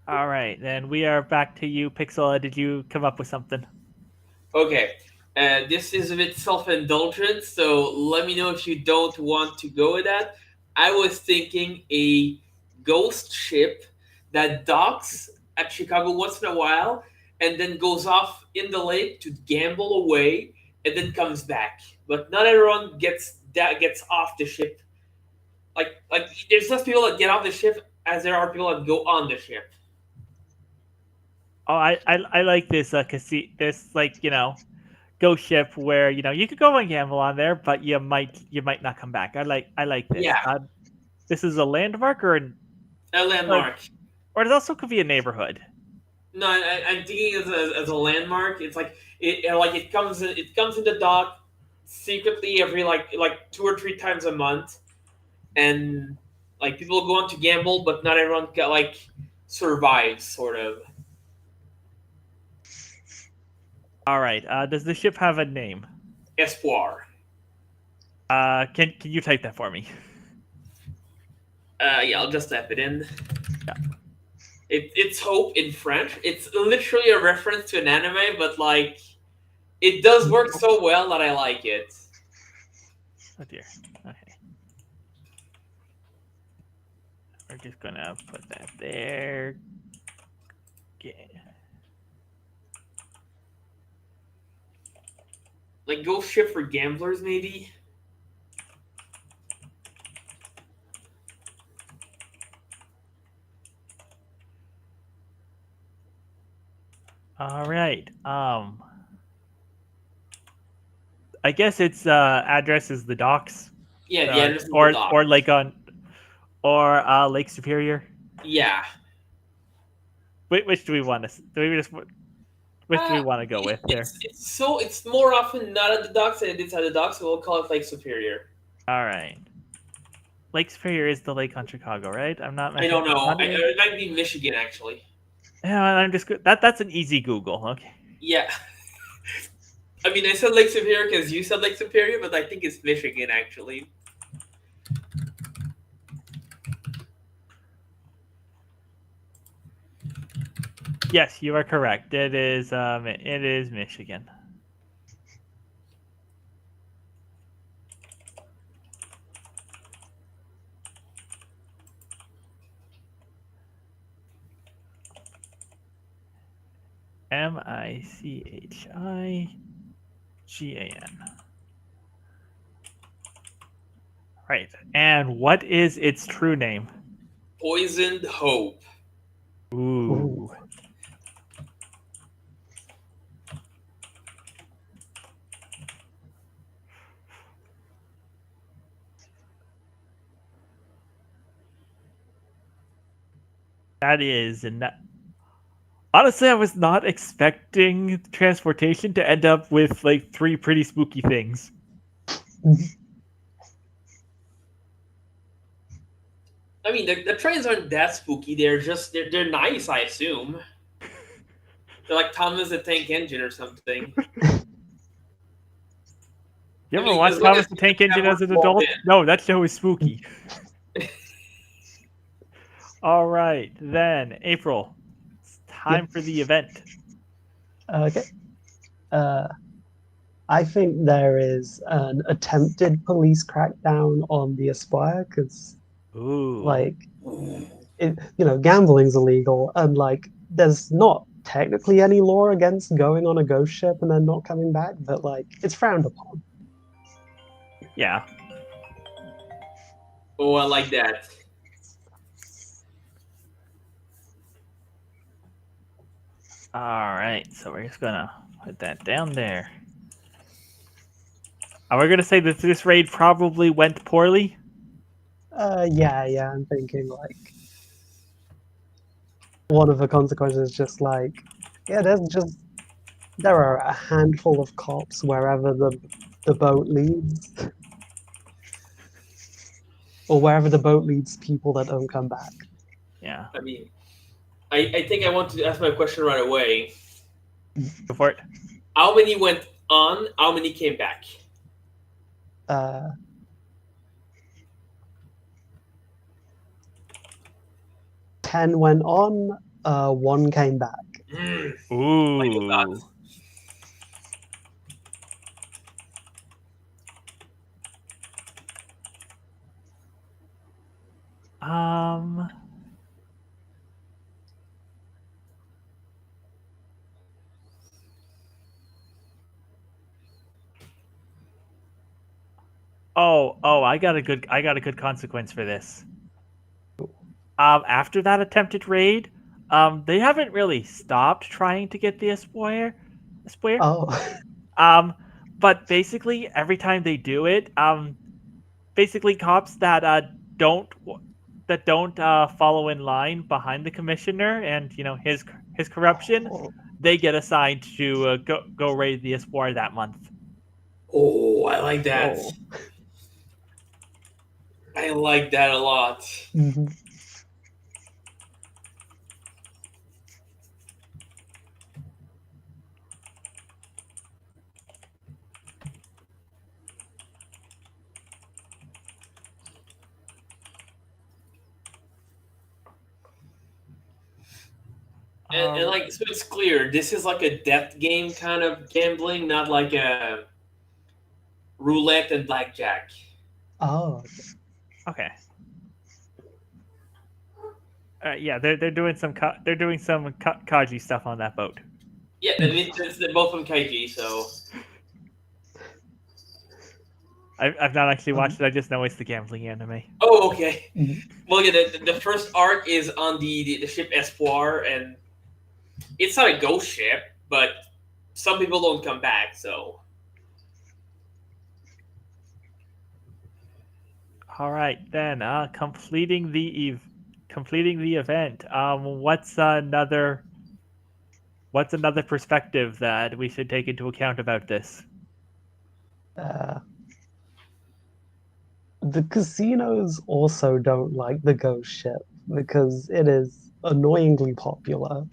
All right, then we are back to you, Pixela. Did you come up with something? Okay. This is a bit self-indulgent, so let me know if you don't want to go with that. I was thinking a ghost ship that docks at Chicago once in a while and then goes off in the lake to gamble away and then comes back. But not everyone gets off the ship. Like there's less people that get off the ship as there are people that go on the ship. Oh, I like this this like ghost ship where you could go and gamble on there, but you might not come back. I like this. Yeah, This is a landmark a landmark. or it also could be a neighborhood. No, I'm thinking as a landmark. It's like it comes in the dock secretly every like 2 or 3 times a month, and like people go on to gamble, but not everyone survives sort of. All right. Does the ship have a name? Espoir. Can you type that for me? Yeah, I'll just type it in. Yeah. It's hope in French. It's literally a reference to an anime, but like it does work so well that I like it. Oh dear. Okay. We're just gonna put that there. Okay. Like ghost ship for gamblers, maybe. All right. I guess its address is the docks. Yeah, the address of the or dock. or Lake on or Lake Superior. Yeah. Which do we want to? Do we just? Which do we want to go with there? It's more often not at the docks than it is at the docks, so we'll call it Lake Superior. All right. Lake Superior is the lake on Chicago, right? I'm not. I don't know. It might be Michigan actually. Yeah, I'm just that's an easy Google. Okay. Yeah. I mean, I said Lake Superior because you said Lake Superior, but I think it's Michigan actually. Yes, you are correct. It is Michigan. Michigan. Right. And what is its true name? Poisoned Hope. Ooh. That is honestly, I was not expecting transportation to end up with like 3 pretty spooky things. I mean, the trains aren't that spooky. They're nice, I assume. They're like Thomas the Tank Engine or something. You I ever mean, as watch long as Thomas the Tank Engine as an walled adult? in. No, that show is spooky. All right, then April. It's time for the event. Okay. I think there is an attempted police crackdown on the Aspire because, Ooh. like, gambling's illegal, and like, there's not technically any law against going on a ghost ship and then not coming back, but like, it's frowned upon. Yeah. Oh, I like that. All right, so we're just gonna put that down there. And we're gonna say that this raid probably went poorly. Yeah, I'm thinking like one of the consequences is just like, yeah, there are a handful of cops wherever the boat leads, or wherever the boat leads people that don't come back. Yeah. I mean, I think I want to ask my question right away. Go for it. How many went on? How many came back? 10 went on, 1 came back. Ooh. Um. Oh, I got a good consequence for this. After that attempted raid, they haven't really stopped trying to get the Espoir. Oh, But basically every time they do it, basically cops that don't follow in line behind the commissioner and his corruption, they get assigned to go raid the Espoir that month. Oh, I like that. Oh. I like that a lot. Mhm. And like, so it's clear, this is like a death game kind of gambling, not like a roulette and blackjack. Oh, Okay. Yeah, they're doing some Kaji stuff on that boat. Yeah, I mean, they're both from Kaiji, so. I've not actually watched it. I just know it's the gambling anime. Oh, okay. Mhm. Well, yeah, the first arc is on the ship Espoir, and it's not a ghost ship, but some people don't come back, so. All right, then. Completing the event. What's another perspective that we should take into account about this? The casinos also don't like the ghost ship because it is annoyingly popular.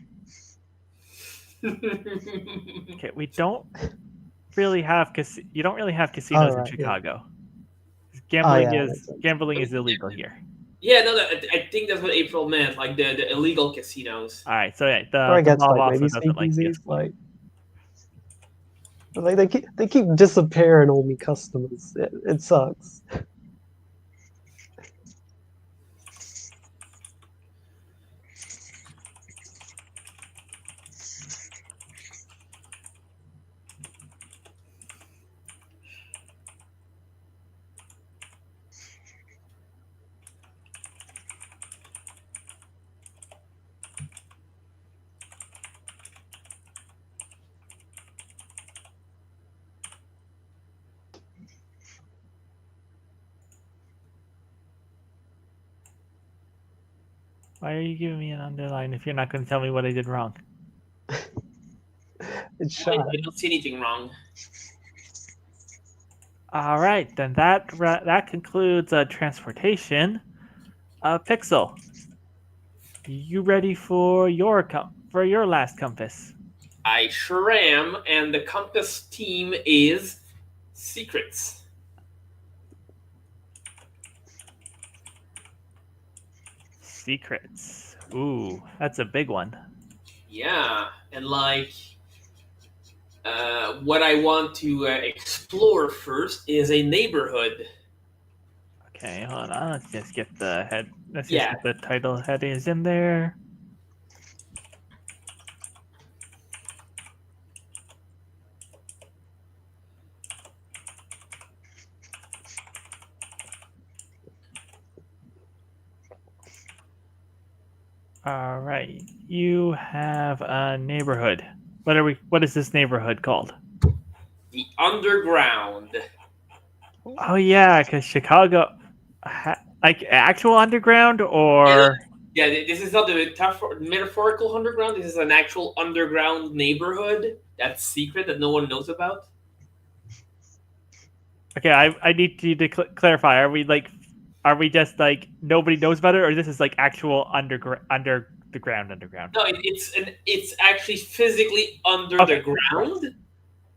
Okay, we don't really have you don't really have casinos in Chicago. Yeah. Gambling is illegal here. Yeah, no, I think that's what April meant, like the illegal casinos. All right, so yeah, Or I the guess mob like also maybe doesn't like the speakeasies, like they keep disappearing on me customers. It sucks. Why are you giving me an underline if you're not going to tell me what I did wrong? It's I shy. don't see anything wrong. All right, then that concludes transportation. Pixel, you ready for your last compass? I sure am, and the compass team is secrets. Secrets. Ooh, that's a big one. Yeah, and what I want to explore first is a neighborhood. Okay, hold on. Let's just get the head. Let's just Yeah, get the title headings in there. All right. You have a neighborhood. What is this neighborhood called? the underground. Oh yeah, because Chicago, like actual underground Yeah, or yeah. This is not the metaphorical underground. This is an actual underground neighborhood that's secret that no one knows about. okay. I need you to clarify. Are we just like nobody knows about it, or this is like actual under the ground underground? No, it's actually physically under the Okay. ground.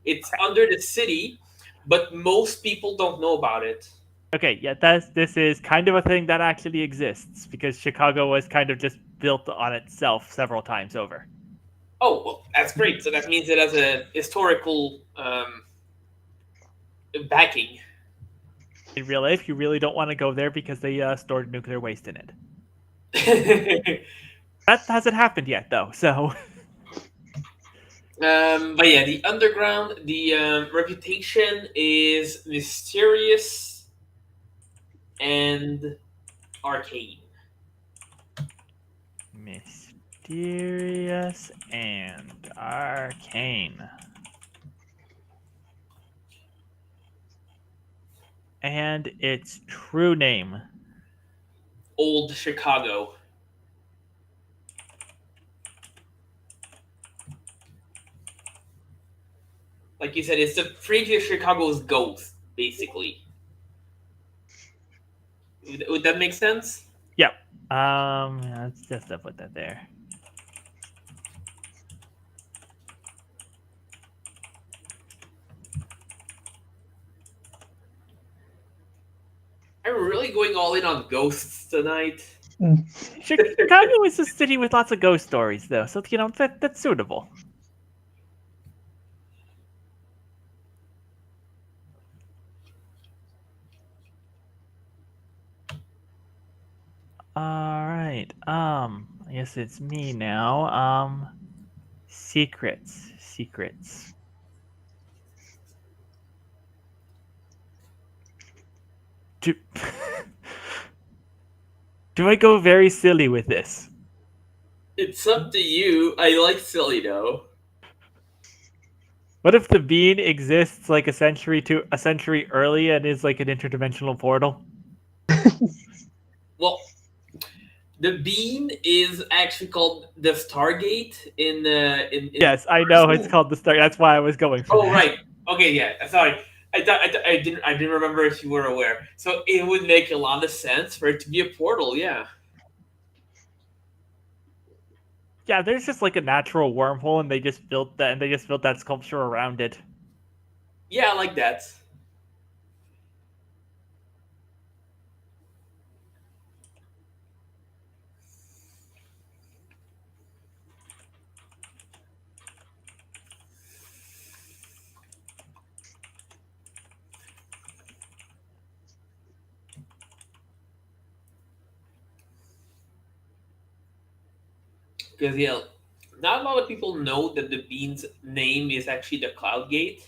It's under the city, but most people don't know about it. Okay, yeah, this is kind of a thing that actually exists because Chicago was kind of just built on itself several times over. Oh, well, that's great. So that means it has a historical backing. In real life, you really don't want to go there because they stored nuclear waste in it. That hasn't happened yet, though. So, But yeah, the underground, the reputation is mysterious and arcane. mysterious and arcane. And its true name. Old Chicago. Like you said, it's the previous Chicago's ghost, basically. Would that make sense? Yep. Let's just put that there. I'm really going all in on ghosts tonight. Chicago is a city with lots of ghost stories, though, so that's suitable. All right. I guess it's me now. Secrets. Do, do I go very silly with this? It's up to you. I like silly though. What if the bean exists like a century early and is like an interdimensional portal? Well, the bean is actually called the Stargate in. Yes, I know it's called the Star. That's why I was going for Oh that. right. Okay, yeah. Sorry. I didn't remember if you were aware. So it would make a lot of sense for it to be a portal. Yeah. Yeah, there's just like a natural wormhole, and they just built that sculpture around it. Yeah, I like that. Because yeah, not a lot of people know that the bean's name is actually the Cloud Gate.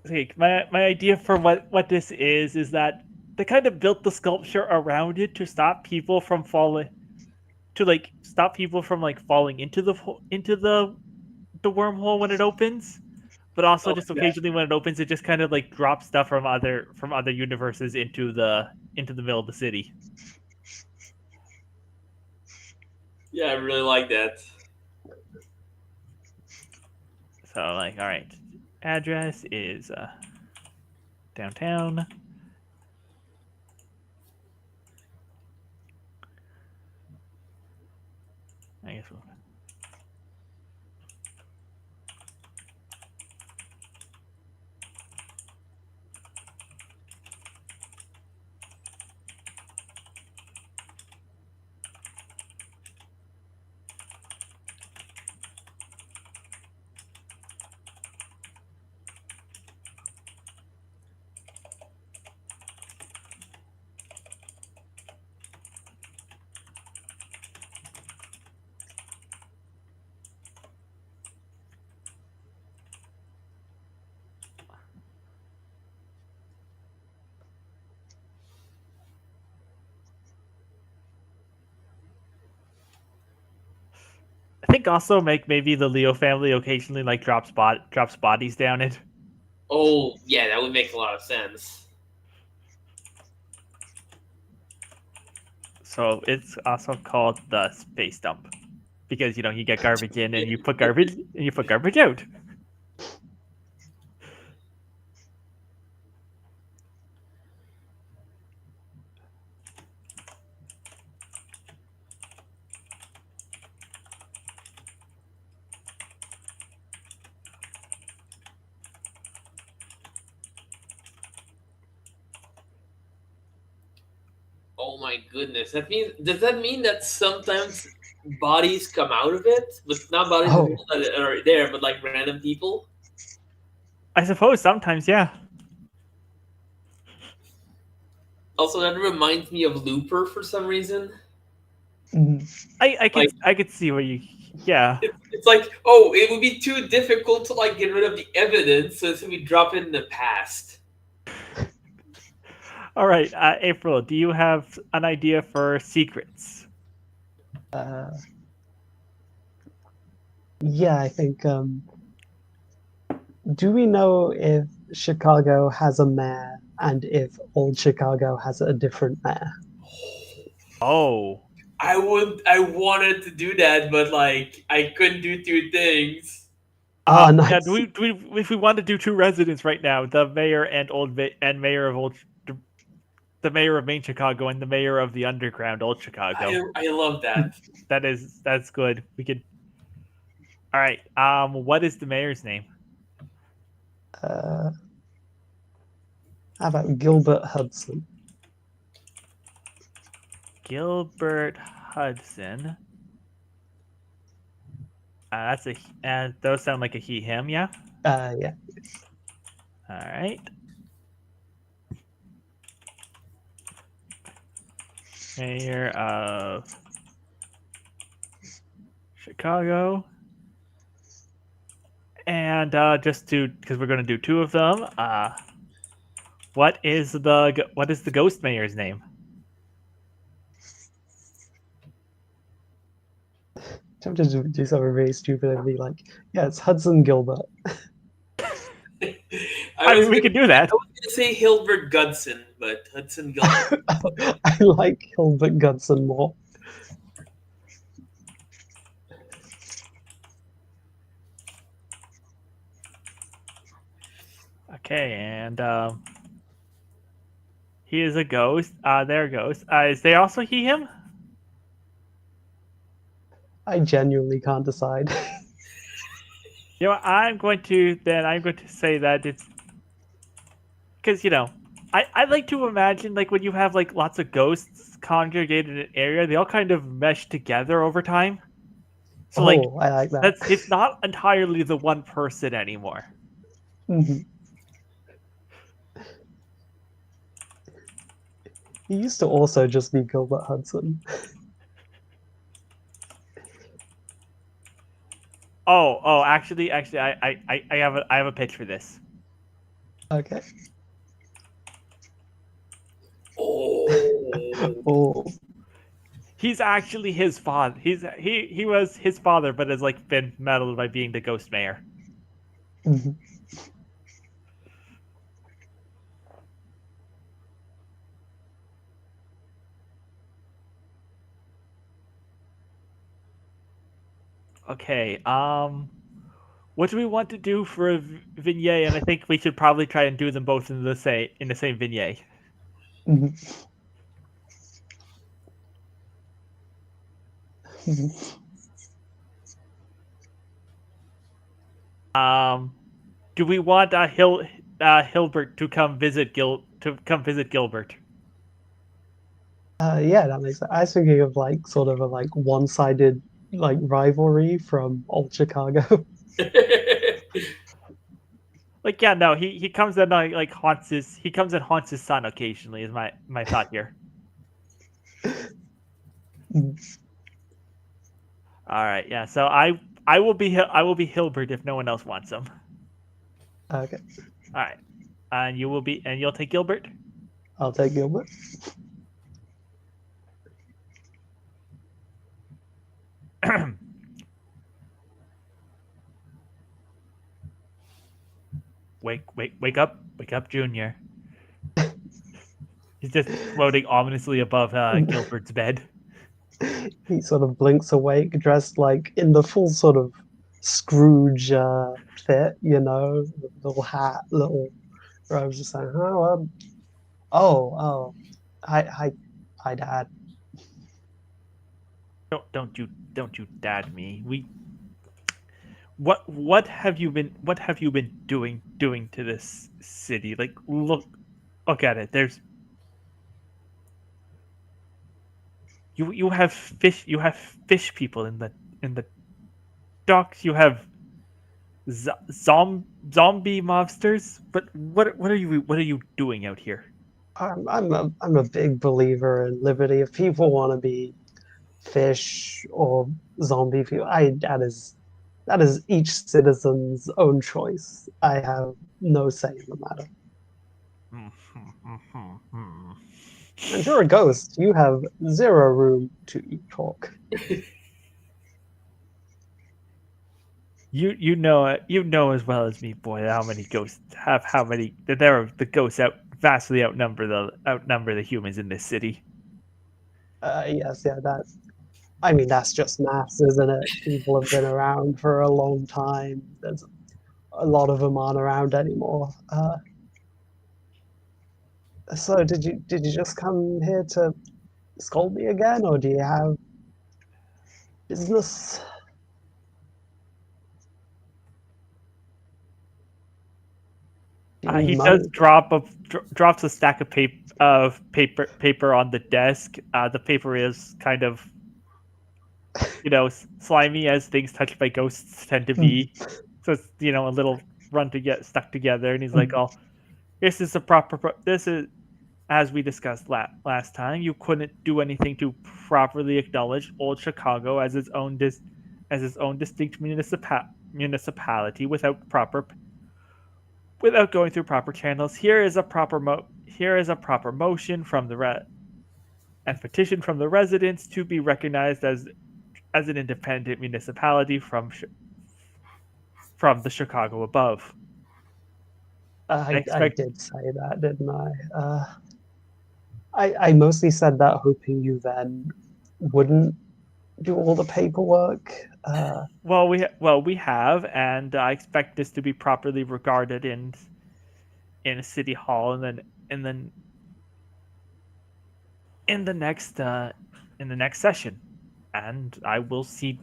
Okay, my idea for what this is that they kind of built the sculpture around it to stop people from falling stop people from like falling into the wormhole when it opens, But also, Oh, just yeah. occasionally when it opens, it just kind of like drops stuff from other universes into the middle of the city. Yeah, I really like that. So like, all right, address is downtown. I guess we'll. I think also maybe the Leo family occasionally like drops bodies down it. Oh, yeah, that would make a lot of sense. So it's also called the space dump because you get garbage in and you put garbage out. Oh my goodness. Does that mean that sometimes bodies come out of it, but not bodies of Oh, people that are there, but like random people? I suppose sometimes, yeah. Also, that reminds me of Looper for some reason. mm, Like I could see where you, yeah. it's like, oh, it would be too difficult to like get rid of the evidence, so we drop it in the past. All right, April, do you have an idea for secrets? uh, yeah, I think. Do we know if Chicago has a mayor and if Old Chicago has a different mayor? Oh, I wanted to do that, but like I couldn't do two things. Ah, yeah. nice. If we want to do two residents right now, the mayor and mayor of the mayor of Main Chicago and the mayor of the underground Old Chicago. I love that. That's good. We could. All right. What is the mayor's name? How about Gilbert Hudson? Gilbert Hudson. That's a. Those sound like a he him. Yeah. Yeah. All right. Mayor of Chicago. And just to, because we're going to do two of them, what is the ghost mayor's name? Tempted to do something really stupid and be like, yeah, it's Hudson Gilbert. I mean, we could do that. I was gonna say Hilbert Gudson, but Hudson Gilbert. I like Gilbert Hudson more. Okay, and he is a ghost. They're a ghost. Is they also he him? I genuinely can't decide. You know, I'm going to say that it's because I like to imagine like when you have like lots of ghosts congregated in an area, they all kind of mesh together over time. So like I like that. it's not entirely the one person anymore. Mhm. He used to also just be Gilbert Hudson. Actually, I have a pitch for this. Okay. Oh. Oh, He's actually his father. He was his father, but has like been meddled by being the ghost mayor. Mhm. Okay. What do we want to do for a vignette? And I think we should probably try and do them both in the same vignette. Mhm. Mhm. Do we want Hilbert to come visit Gilbert? Yeah, that makes sense. I was thinking of like sort of a like one-sided like rivalry from old Chicago. Like, yeah, no, he comes and like haunts his son occasionally. Is my thought here. All right, yeah. So I will be Hilbert if no one else wants him. Okay, All right, and you'll take Gilbert. I'll take Gilbert. Wake up, Junior. He's just floating ominously above Gilbert's bed. He sort of blinks awake, dressed like in the full sort of Scrooge fit, little hat, little robes, just saying, oh, hi, hi, Dad. Don't you dad me. What have you been doing to this city? Like, look at it. There's you have fish people in the docks. You have zombie mobsters. But what are you doing out here? I'm a big believer in liberty. If people want to be fish or zombie people, that is each citizen's own choice. I have no say in the matter. And you're a ghost. You have zero room to talk. You know as well as me, boy, how many ghosts have how many there are the ghosts vastly outnumber the humans in this city. Yes, yeah, I mean, that's just maths, isn't it? People have been around for a long time. There's a lot of them aren't around anymore. So did you just come here to scold me again, or do you have business? Do you need He money? does drops a stack of paper on the desk. The paper is kind of slimy as things touched by ghosts tend to Mm, be. So it's a little run to get stuck together, and he's like, mm. "Oh, this is as we discussed last time. You couldn't do anything to properly acknowledge Old Chicago as as its own distinct municipality without going through proper channels. Here is a proper motion from and petition from the residents to be recognized as an independent municipality from the Chicago above. I I expect did say that, didn't I? I mostly said that hoping you then wouldn't do all the paperwork. we have, and I expect this to be properly regarded in City Hall, and then in the next session, and I will see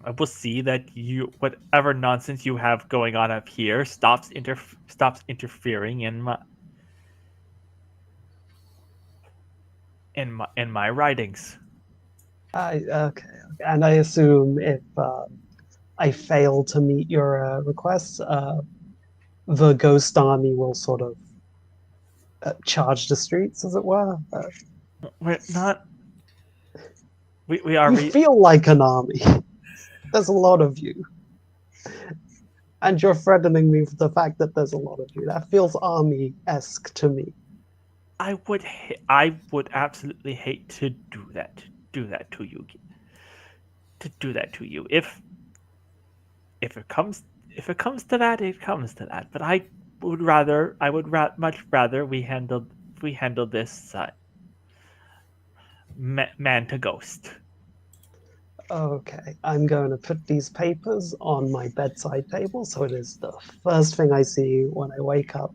that you whatever nonsense you have going on up here stops interfering in my writings. Okay. And I assume if I fail to meet your requests, the ghost army will sort of charge the streets, as it were. We're not. We are. You feel like an army. There's a lot of you. And you're threatening me with the fact that there's a lot of you. That feels army-esque to me. I would absolutely hate to do that to you. To do that to you. If it comes if it comes to that, it comes to that. But I would much rather we handled this man to ghost. Okay, I'm going to put these papers on my bedside table so it is the first thing I see when I wake up.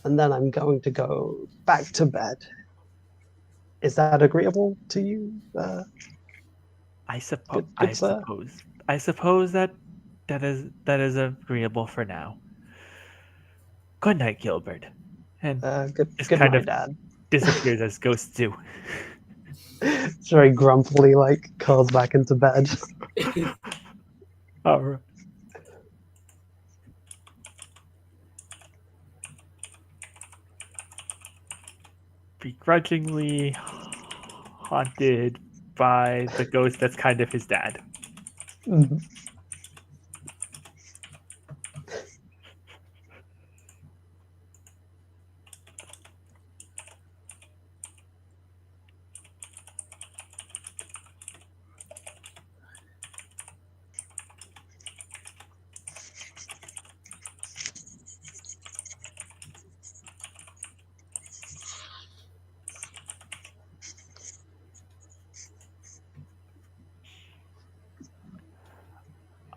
And then I'm going to go back to bed. Is that agreeable to you, I suppose. good, I good sir? suppose. I suppose that is agreeable for now. Good night, Gilbert. And just Good kind of night, Dad. disappears as ghosts do. It's very grumpily, like, curls back into bed. All right. Begrudgingly haunted by the ghost that's kind of his dad. Mhm.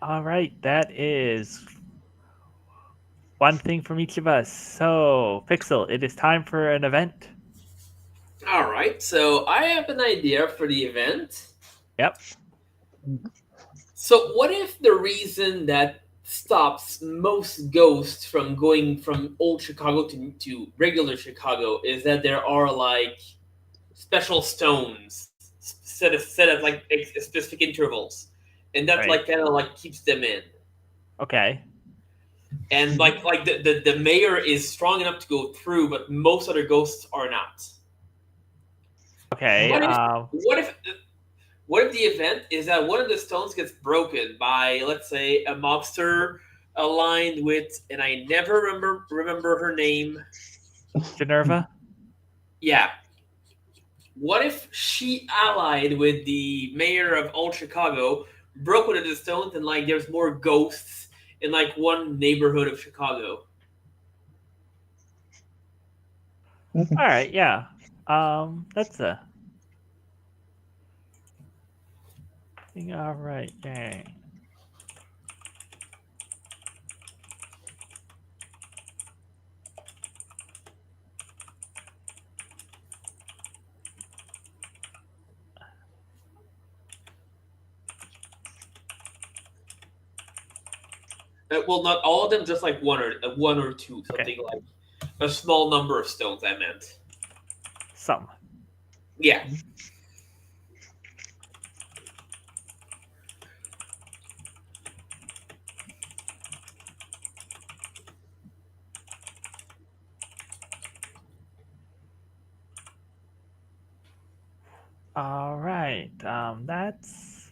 All right, that is one thing from each of us. So, Pixel, it is time for an event. All right, so I have an idea for the event. Yep. So, what if the reason that stops most ghosts from going from old Chicago to regular Chicago is that there are like special stones set at like specific intervals, and that Right. like kind of like keeps them in. Okay. And like the mayor is strong enough to go through, but most other ghosts are not. Okay. What if what if what if the event is that one of the stones gets broken by, let's say, a mobster aligned with, and I never remember her name. Generva? Yeah. What if she allied with the mayor of Old Chicago, broke one of the stones, and like there's more ghosts in like one neighborhood of Chicago? All right. Yeah. That's a thing. All right. Dang. Well, not all of them, just like one or two, Okay. something like a small number of stones. I meant. Some. Yeah. All right. That's.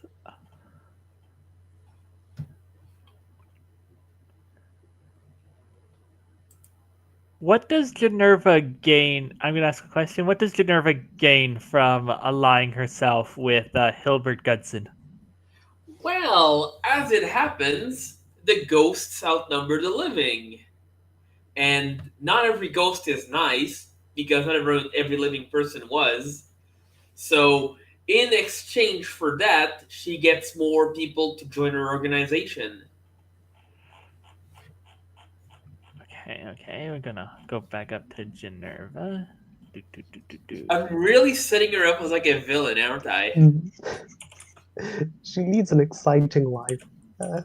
What does Generva gain? I'm gonna ask a question. What does Generva gain from allying herself with Hilbert Gudson? Well, as it happens, the ghosts outnumber the living. And not every ghost is nice, because not every living person was. So, in exchange for that, she gets more people to join her organization. Okay, okay. We're gonna go back up to Generva. Do, do, do, do, do. I'm really setting her up as like a villain, aren't I? She leads an exciting life. Uh,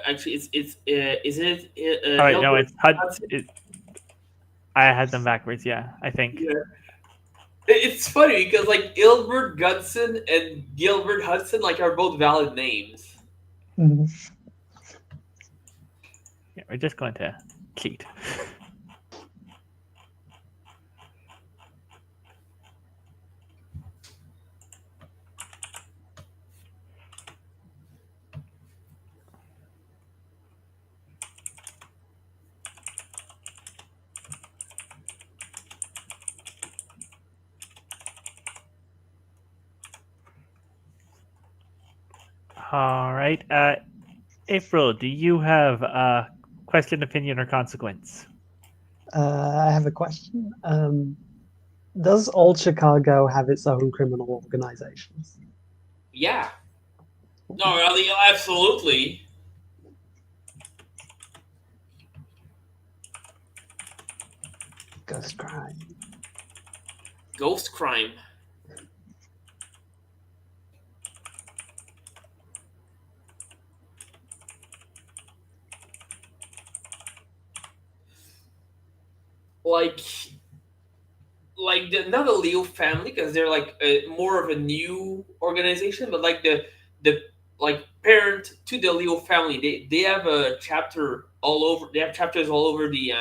Actually, it's is it All right, no, Hilbert it's HUD. Hudson? I had them backwards. Yeah, I think. Yeah. It's funny because like Ilbert Gudson and Gilbert Hudson like are both valid names. mhm. Yeah, we're just going to cheat. All right. April, do you have a question, opinion, or consequence? I have a question. Does old Chicago have its own criminal organizations? Yeah. No, I mean, absolutely. Ghost crime. Ghost crime. Like not the Leo family because they're like more of a new organization, but like the like parent to the Leo family, they have a chapter all over. They have chapters all over the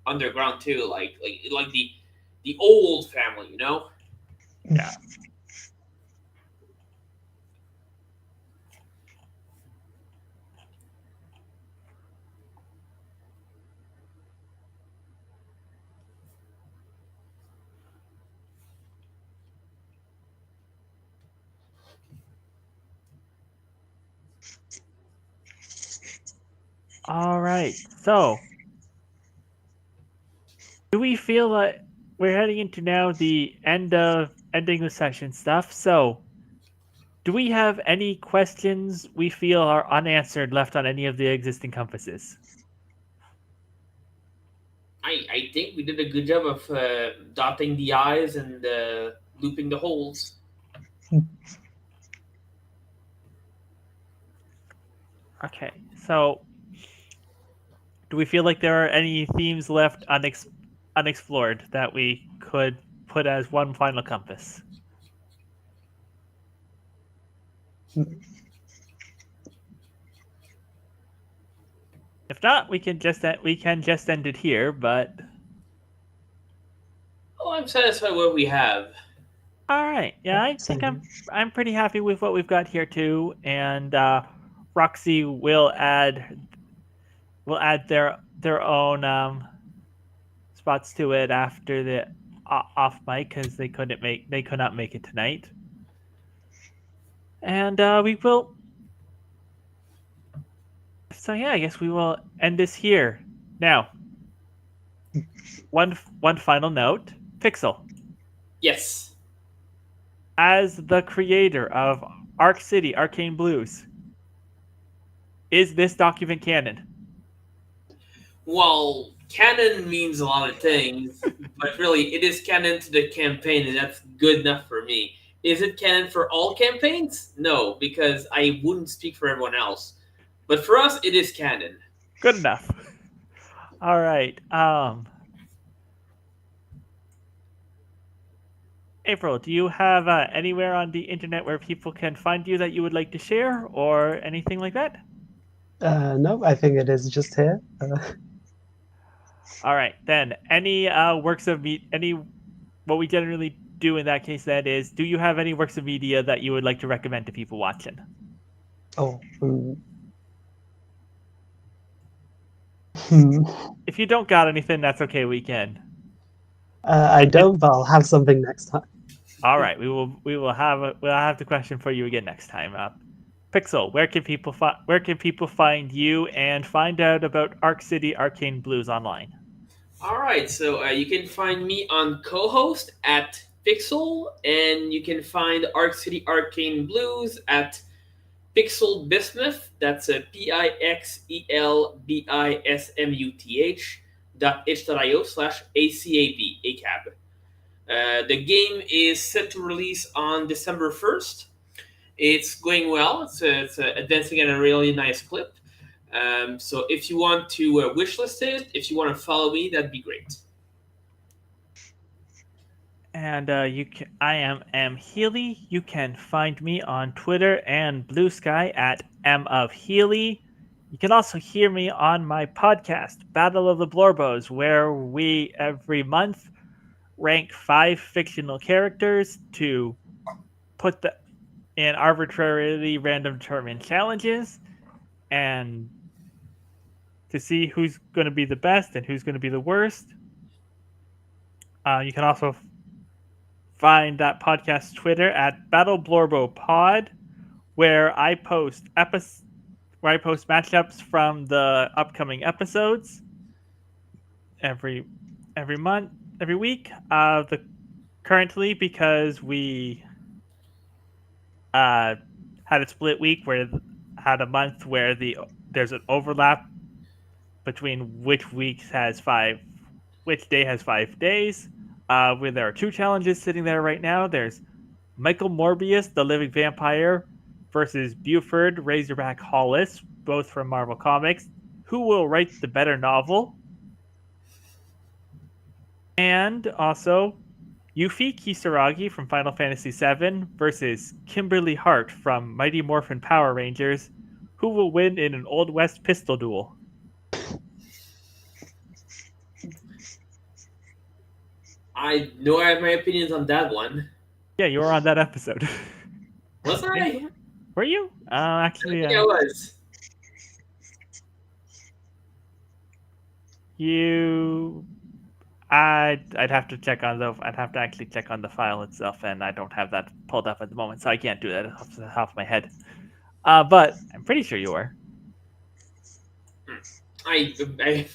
underground too, like the old family, you know. Yeah. All right. So, do we feel that we're heading into now the ending the session stuff? So, do we have any questions we feel are unanswered left on any of the existing compasses? I think we did a good job of dotting the i's and looping the holes. Okay. So, do we feel like there are any themes left unexplored that we could put as one final compass? If not, we can just end it here. But Oh, I'm satisfied with what we have. all right, yeah, I think Same. I'm pretty happy with what we've got here too. And Roxy will add their own spots to it after the off mic because they could not make it tonight. And we will. So yeah, I guess we will end this here. Now, one final note, Pixel. Yes. As the creator of Arc City Arcane Blues, is this document canon? Well, canon means a lot of things, but really, it is canon to the campaign, and that's good enough for me. Is it canon for all campaigns? No, because I wouldn't speak for everyone else. But for us, it is canon. Good enough. All right. April, do you have anywhere on the internet where people can find you that you would like to share or anything like that? No, I think it is just here. All right, then. Any works of any what we generally do in that case then is, do you have any works of media that you would like to recommend to people watching? Oh. Hmm. If you don't got anything, that's okay. We can. I don't, but I'll have something next time. All right, we'll have the question for you again next time. Pixel, where can people find you and find out about Arc City Arcane Blues online? All right, so you can find me on co-host at Pixel, and you can find Arc City Arcane Blues at Pixel Bismuth. That's a pixelbismuth.itch.io/ACAB. The game is set to release on December 1st. It's going well. It's advancing at a really nice clip. So if you want to wishlist it, if you want to follow me, that'd be great. And I am Healy. You can find me on Twitter and Blue Sky at M of Healy. You can also hear me on my podcast, Battle of the Blorbos, where we every month rank 5 fictional characters to put in arbitrarily random determined challenges and to see who's going to be the best and who's going to be the worst. You can also find that podcast Twitter at Battle Blorbo Pod, where I post matchups from the upcoming episodes every every week. The currently because we had a split week where had a month where there's an overlap between which day has 5 days. Where there are two challenges sitting there right now. There's Michael Morbius, the Living Vampire, versus Buford Razorback Hollis, both from Marvel Comics. Who will write the better novel? And also Yuffie Kisaragi from Final Fantasy VII versus Kimberly Hart from Mighty Morphin Power Rangers. Who will win in an Old West pistol duel? I know I have my opinions on that one. Yeah, you were on that episode. Was I? Were you? I Actually, think I was. I'd have to check on I'd have to actually check on the file itself, and I don't have that pulled up at the moment, so I can't do that off the top of my head. But I'm pretty sure you were. I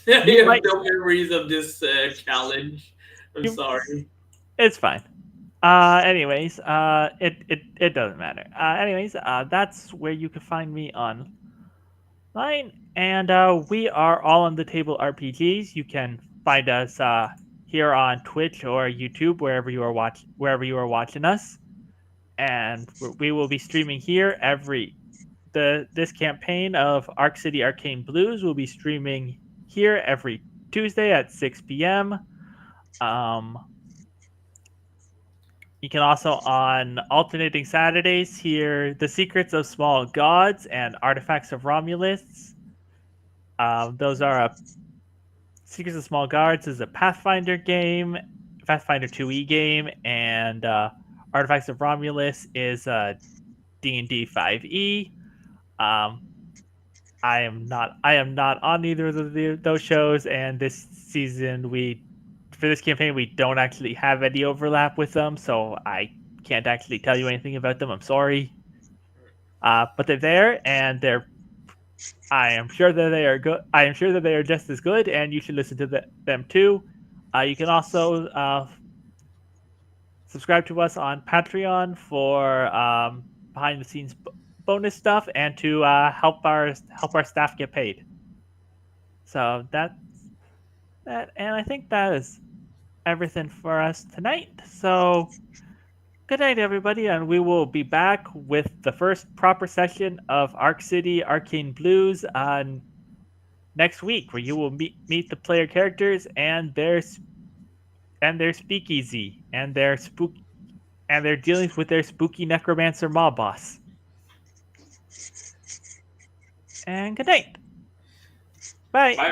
have no memories of this challenge. I'm sorry. It's fine. Anyways, it doesn't matter. Anyways, that's where you can find me online, and we are all on the table RPGs. You can find us here on Twitch or YouTube, wherever you are watching us, and we will be streaming here this campaign of Arc City Arcane Blues will be streaming here every Tuesday at 6 p.m. You can also, on alternating Saturdays, hear The Secrets of Small Gods and Artifacts of Romulus. Those are Secrets of Small Gods is a Pathfinder game, Pathfinder 2e game, and Artifacts of Romulus is a D&D 5e. I am not on either of those shows, and this season for this campaign we don't actually have any overlap with them, so I can't actually tell you anything about them. I'm sorry, but they're there, and I am sure that they are good. I am sure that they are just as good, and you should listen to them too. You can also subscribe to us on Patreon for behind the scenes bonus stuff and to help our staff get paid. So that's that, and I think that is everything for us tonight. So good night, everybody, and we will be back with the first proper session of Arc City Arcane Blues on next week, where you will meet the player characters and their speakeasy and their dealings with their spooky necromancer mob boss. And good night. Bye. Bye.